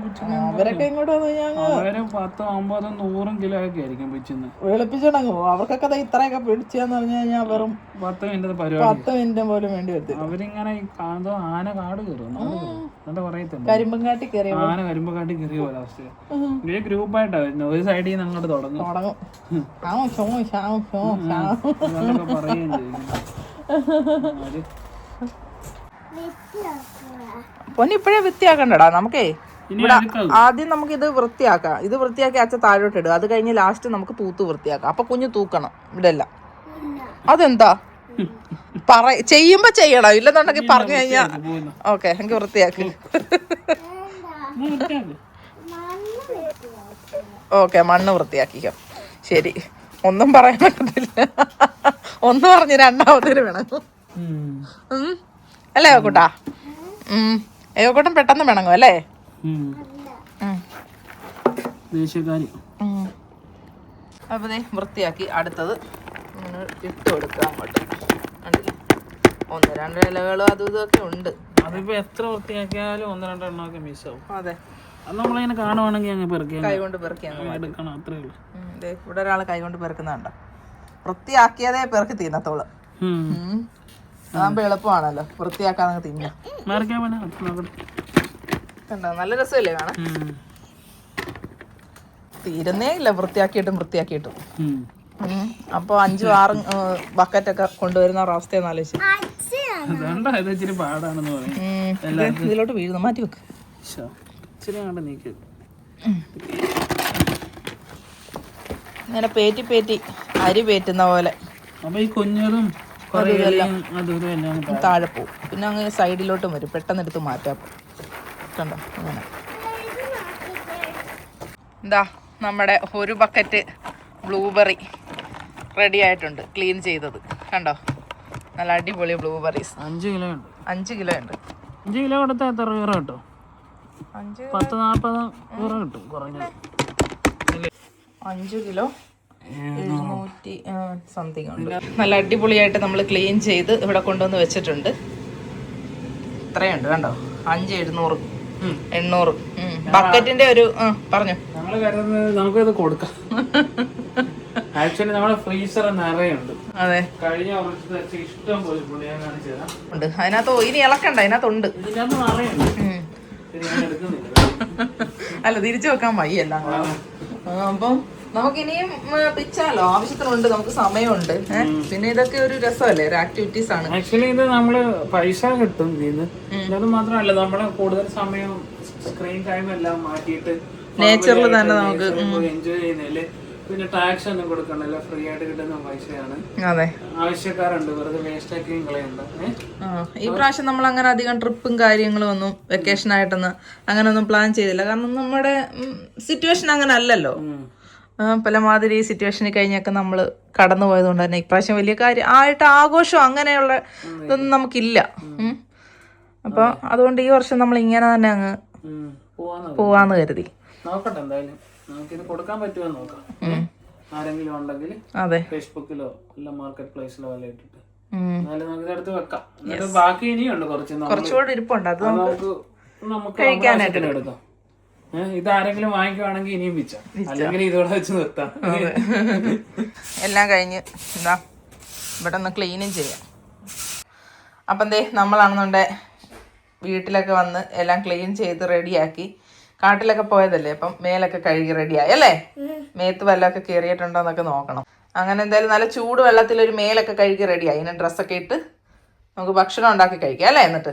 അവരൊക്കെ ഇങ്ങോട്ട് വന്നു കഴിഞ്ഞാൽ അവര് 10, 50, 100 കിലോ ഒക്കെ ആയിരിക്കും പിച്ചുന്നത്. വെളുപ്പിച്ചിടങ്ങും. അവർക്കൊക്കെ ഇത്രയൊക്കെ പിടിച്ചെന്ന് പറഞ്ഞു കഴിഞ്ഞാൽ വെറും 10 മിനിറ്റ് പരിപാടി. 10 മിനിറ്റ് പോലും വേണ്ടി വരും. അവരിങ്ങനെ ആന കാട് കയറും എന്നിട്ട് പറയത്തുണ്ട് കരിമ്പങ്കാട്ടി കയറിയ ആന കരിമ്പക്കാട്ടി കയറിയ പോലെ അവസ്ഥ. ഇവര് ഗ്രൂപ്പായിട്ടാ വരുന്നത്. ഒരു സൈഡിൽ നിന്ന് അങ്ങോട്ട് തുടങ്ങും പറയുകയും ചെയ്യും. പൊന്നി ഇപ്പഴേ വൃത്തിയാക്കണ്ടടാ. നമുക്കേ ഇവിടെ ആദ്യം നമുക്ക് ഇത് വൃത്തിയാക്കാം. ഇത് വൃത്തിയാക്കി അച്ഛൻ താഴോട്ട് ഇടുക. അത് കഴിഞ്ഞ് ലാസ്റ്റ് നമുക്ക് തൂത്ത് വൃത്തിയാക്കാം. അപ്പൊ കുഞ്ഞ് തൂക്കണം ഇവിടെ എല്ലാം. അതെന്താ ചെയ്യുമ്പോ ചെയ്യണം. ഇല്ലെന്നുണ്ടെങ്കിൽ പറഞ്ഞു കഴിഞ്ഞാ ഓക്കെ എനിക്ക് വൃത്തിയാക്ക്. ഓക്കെ മണ്ണ് വൃത്തിയാക്കിക്കോ. ശരി, ഒന്നും പറയാൻ പറ്റത്തില്ല. ഒന്ന് പറഞ്ഞ് രണ്ടാമത്തേന് വേണം അല്ലേ ഏവക്കൂട്ടാ? ഏവക്കൂട്ടൻ പെട്ടെന്ന് വേണങ്ങോ അല്ലേ? അപ്പൊ വൃത്തിയാക്കി അടുത്തത് ഇട്ട് കൊടുക്കുക അങ്ങോട്ട്. കണ്ടില്ലേ, 1-2 ഇലകളും അതും ഇതൊക്കെ ഉണ്ട്. അതിപ്പോ എത്ര വൃത്തിയാക്കിയാലും 1-2 എണ്ണമൊക്കെ മിസ്സാവും. അതെ, അത് നമ്മളിങ്ങനെ കാണുവാണെങ്കിൽ അങ്ങ് പെറുക്കി കൈ കൊണ്ട് പെറുക്കി എടുക്കണം, അത്രേ ഉള്ളൂ. ഇവിടെ ഒരാൾ കൈ കൊണ്ട് പെറുക്കുന്നുണ്ടോ? വൃത്തിയാക്കിയതേ പെറുക്കി തിന്നത്തോളൂ. അതാകുമ്പോ എളുപ്പമാണല്ലോ, വൃത്തിയാക്കാതെ തിന്ന. കണ്ടോ, നല്ല രസമല്ലേ കാണാൻ? തീരുന്നേ ഇല്ല വൃത്തിയാക്കിയിട്ടും. അപ്പൊ 5-6 ബക്കറ്റൊക്കെ കൊണ്ടുവരുന്ന അവസ്ഥയെന്ന് ആലോചിച്ച്. ഇതിലോട്ട് വീഴുന്നു, മാറ്റി വെക്ക്. ഇങ്ങനെ പേറ്റി അരി പേറ്റുന്ന പോലെ താഴെ പോവും. പിന്നെ അങ്ങ് സൈഡിലോട്ടും വരും, പെട്ടെന്ന് എടുത്ത് മാറ്റാം. കണ്ടോ അങ്ങനെ. എന്താ നമ്മുടെ 1 ബക്കറ്റ് ബ്ലൂബെറി റെഡി ആയിട്ടുണ്ട്, ക്ലീൻ ചെയ്തത്. കണ്ടോ, നല്ല അടിപൊളി ബ്ലൂബെറീസ്. 5 കിലോ ഉണ്ട്. 5 കിലോ ഉണ്ട്. 5 കിലോ കൊടുത്താൽ എത്ര രൂപ കിട്ടും? 10-40 രൂപ കിട്ടും കുറഞ്ഞത്. 5 കിലോ 700 സംതിങ് ഉണ്ട്. നല്ല അടിപൊളിയായിട്ട് നമ്മൾ ക്ലീൻ ചെയ്ത് ഇവിടെ കൊണ്ടുവന്ന് വെച്ചിട്ടുണ്ട്. ഇത്രയുണ്ട് കണ്ടോ, 500 800 ബക്കറ്റിന്റെ ഒരു പറഞ്ഞു. നമ്മള് കരുതുന്നത് നമുക്കിത് കൊടുക്കാം. ആക്ച്വലി നമ്മുടെ ഫ്രീസർ നിറയുണ്ട്. അതെ, കഴിഞ്ഞ വർഷത്തെ ഇഷ്ടം പോലെ ഞാൻ കാണിച്ചു തരാം. ഉണ്ട് അതിനകത്ത്. ഇനി ഇളക്കണ്ട, അതിനകത്തുണ്ട്. ഇതിനകത്ത് നിറയുണ്ട്. ഞാൻ എടുക്കുന്നില്ല. അല്ല, തിരിച്ചു വെക്കാൻ വയ്യ എല്ലാം കൂടെ. അപ്പം നമുക്കിനിയും പിച്ചാലോ, ആവശ്യത്തിനുണ്ട്, നമുക്ക് സമയമുണ്ട്. പിന്നെ ഇതൊക്കെ ഒരു രസമല്ലേ, ഒരു ആക്ടിവിറ്റീസ് ആണ്. ആക്ച്വലി ഇത് നമ്മള് പൈസ കിട്ടും ഇതിന്. അത് മാത്രമല്ല, നമ്മള് കൂടുതൽ സമയം സ്ക്രീൻ ടൈം എല്ലാം മാറ്റിയിട്ട് നേച്ചറിൽ തന്നെ നമുക്ക് എൻജോയ് ചെയ്യുന്നതില്. പിന്നെ ടാക്സ് ഒന്നും കൊടുക്കണല്ലോ, ഫ്രീ ആയിട്ട് കിട്ടുന്ന പൈസയാണ്. അതെ, ആവശ്യക്കാരുണ്ട്, വെറുതെ വേസ്റ്റ് ആക്കിയും കളയണ്ട. ഈ പ്രാവശ്യം നമ്മൾ അങ്ങനെ അധികം ട്രിപ്പും കാര്യങ്ങളും ഒന്നും വെക്കേഷൻ ആയിട്ടൊന്നും അങ്ങനെ ഒന്നും പ്ലാൻ ചെയ്തില്ല. കാരണം നമ്മുടെ സിറ്റുവേഷൻ അങ്ങനെ അല്ലല്ലോ. പലമാതിരി സിറ്റുവേഷനിൽ കഴിഞ്ഞൊക്കെ നമ്മൾ കടന്നു പോയത് കൊണ്ട് തന്നെ ഇപ്രാവശ്യം വലിയ കാര്യം ആയിട്ട് ആഘോഷം അങ്ങനെയുള്ള ഇതൊന്നും നമുക്കില്ല. അപ്പൊ അതുകൊണ്ട് ഈ വർഷം നമ്മൾ ഇങ്ങനെ തന്നെ അങ്ങ് പോവാന്ന് കരുതി. നോക്കട്ടെ, എന്തായാലും നമുക്കിത് കൊടുക്കാൻ പറ്റുമോ നോക്കാം. ആരെങ്കിലും ഉണ്ടെങ്കിൽ അതെ, ഫേസ്ബുക്കിലോ അല്ല മാർക്കറ്റ് പ്ലേസിലോ വല്ല ഇട്ടിട്ട് നമുക്ക് എടുത്ത് വെക്കാം. എന്നിട്ട് ബാക്കി ഇനിയുണ്ട് കുറച്ചുകൂടെ ഇരിപ്പുണ്ട്, അത് നമുക്ക് കഴിക്കാനായിട്ട് എടുക്കാം. ഇത് ആരെങ്കിലും വാങ്ങിക്കുവാണെങ്കിൽ ഇനിയും വെച്ചാ, അല്ലെങ്കിൽ ഇതോടെ വെച്ച് നിർത്താം. എല്ലാം കഴിഞ്ഞ് എന്താ ഇവിടെ ഒന്ന് ക്ലീനും ചെയ്യാം. അപ്പം നമ്മളാണെന്നുണ്ടെ വീട്ടിലൊക്കെ വന്ന് എല്ലാം ക്ലീൻ ചെയ്ത് റെഡിയാക്കി. കാട്ടിലൊക്കെ പോയതല്ലേ, അപ്പം മേലൊക്കെ കഴുകി റെഡിയായി അല്ലേ? മേത്ത് വല്ലതൊക്കെ കയറിയിട്ടുണ്ടോ എന്നൊക്കെ നോക്കണം. അങ്ങനെ എന്തായാലും നല്ല ചൂട് വെള്ളത്തിലൊരു മേലൊക്കെ കഴുകി റെഡിയായി. ഇങ്ങനെ ഡ്രസ്സൊക്കെ ഇട്ട് നമുക്ക് ഭക്ഷണം ഉണ്ടാക്കി കഴിക്കാം അല്ലേ? എന്നിട്ട്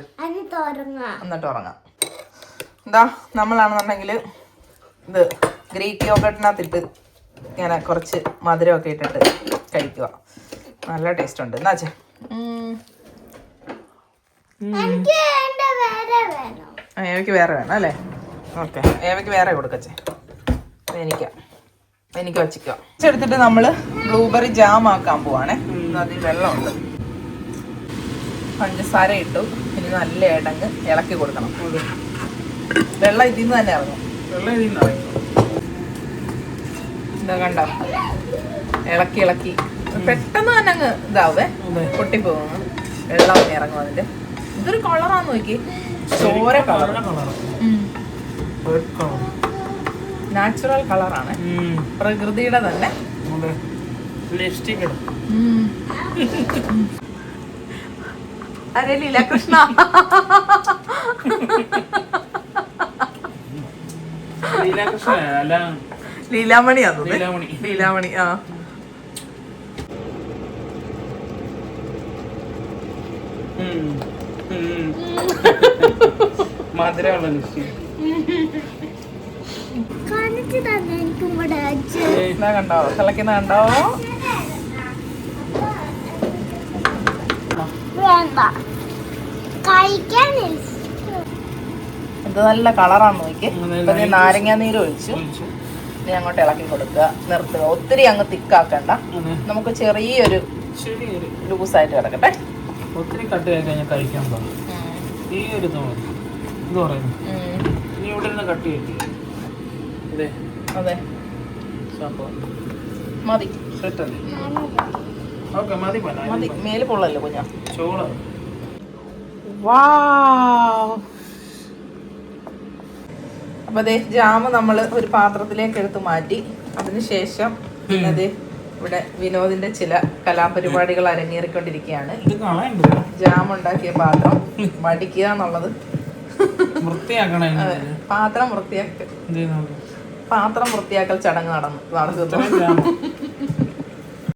ഉറങ്ങാം. എന്താ നമ്മളാണെന്നുണ്ടെങ്കിൽ ഇത് ഗ്രീക്ക് യോഗട്ടിനകത്തിട്ട് ഇങ്ങനെ കുറച്ച് മധുരമൊക്കെ ഇട്ടിട്ട് കഴിക്കുക. നല്ല ടേസ്റ്റ് ഉണ്ട്. എന്നാ ഏവയ്ക്ക് വേറെ വേണം അല്ലേ? ഓക്കെ, ഏവയ്ക്ക് വേറെ കൊടുക്കച്ചേ. എനിക്ക് വച്ചിക്കുക. എടുത്തിട്ട് നമ്മൾ ബ്ലൂബെറി ജാം ആക്കാൻ പോവാണേ. അതിൽ വെള്ളമുണ്ട്, പഞ്ചസാര ഇട്ടു. ഇനി നല്ല ഇടങ്ങ് ഇളക്കി കൊടുക്കണം. വെള്ളം ഇതിൽ നിന്ന് തന്നെ ഇറങ്ങും. വെള്ളം ഇതിൽ നിന്ന് ഇറങ്ങി. എന്താ കണ്ടോ, ഇളക്കി ഇളക്കി പെട്ടെന്ന് തന്നെ അങ്ങ് ഇതാവേ, പൊട്ടിപ്പോകുന്നു. വെള്ളം അങ്ങനെ ഇറങ്ങും അതിന്റെ. ഇതൊരു കളറാന്ന് നോക്കി, ചോര കളർ, നാച്ചുറൽ കളറാണ്, പ്രകൃതിയുടെ തന്നെ. ലിപ്സ്റ്റിക് ഇടും. അരെ ലീലാകൃഷ്ണ, ലീലാകൃഷ്ണ അല്ല, ലീലാമണിയാന്ന്. ലീലാമണി. ലീലാമണി. ആ മധുരമുള്ള ലിപ്സ്റ്റിക്. കണ്ടോ, തിളക്കുന്ന കണ്ടോ. ഇത് നല്ല കളറാന്ന് നോക്കി. ഇപ്പൊ നാരങ്ങ നീര് ഒഴിച്ചു. ഇനി അങ്ങോട്ട് ഇളക്കി കൊടുക്കുക, നിർത്തുക. ഒത്തിരി അങ്ങ് തിക്കാക്കണ്ട, നമുക്ക് ചെറിയൊരു ലൂസായിട്ട് കിടക്കട്ടെ. ഒത്തിരി കട്ട് ചെയ്ത് കഴിഞ്ഞാൽ കഴിക്കാൻ പാടില്ല. ഈ ഒരു തോന്നുന്നു ഇത് പറയുന്നു. ഇനി ഇവിടെ നിന്ന് കട്ട് ചെയ്തിട്ട് ഇതേ അതെ സംഭവം മതി. സെറ്റല്ലേ? ഓക്കെ, മതി. മതി, മേല് പൊള്ളല്ലോ കുഞ്ഞാ. ചോള. അപ്പൊ അതെ ജാമ് നമ്മൾ ഒരു പാത്രത്തിലേക്ക് എടുത്ത് മാറ്റി. അതിനുശേഷം പിന്നെ ഇവിടെ വിനോദിന്റെ ചില കലാപരിപാടികൾ അരങ്ങേറിക്കൊണ്ടിരിക്കുകയാണ്. ജാം ഉണ്ടാക്കിയ പാത്രം മടിക്കുക എന്നുള്ളത്. പാത്രം വൃത്തിയാക്കൽ ചടങ്ങ് നടക്കുന്നു.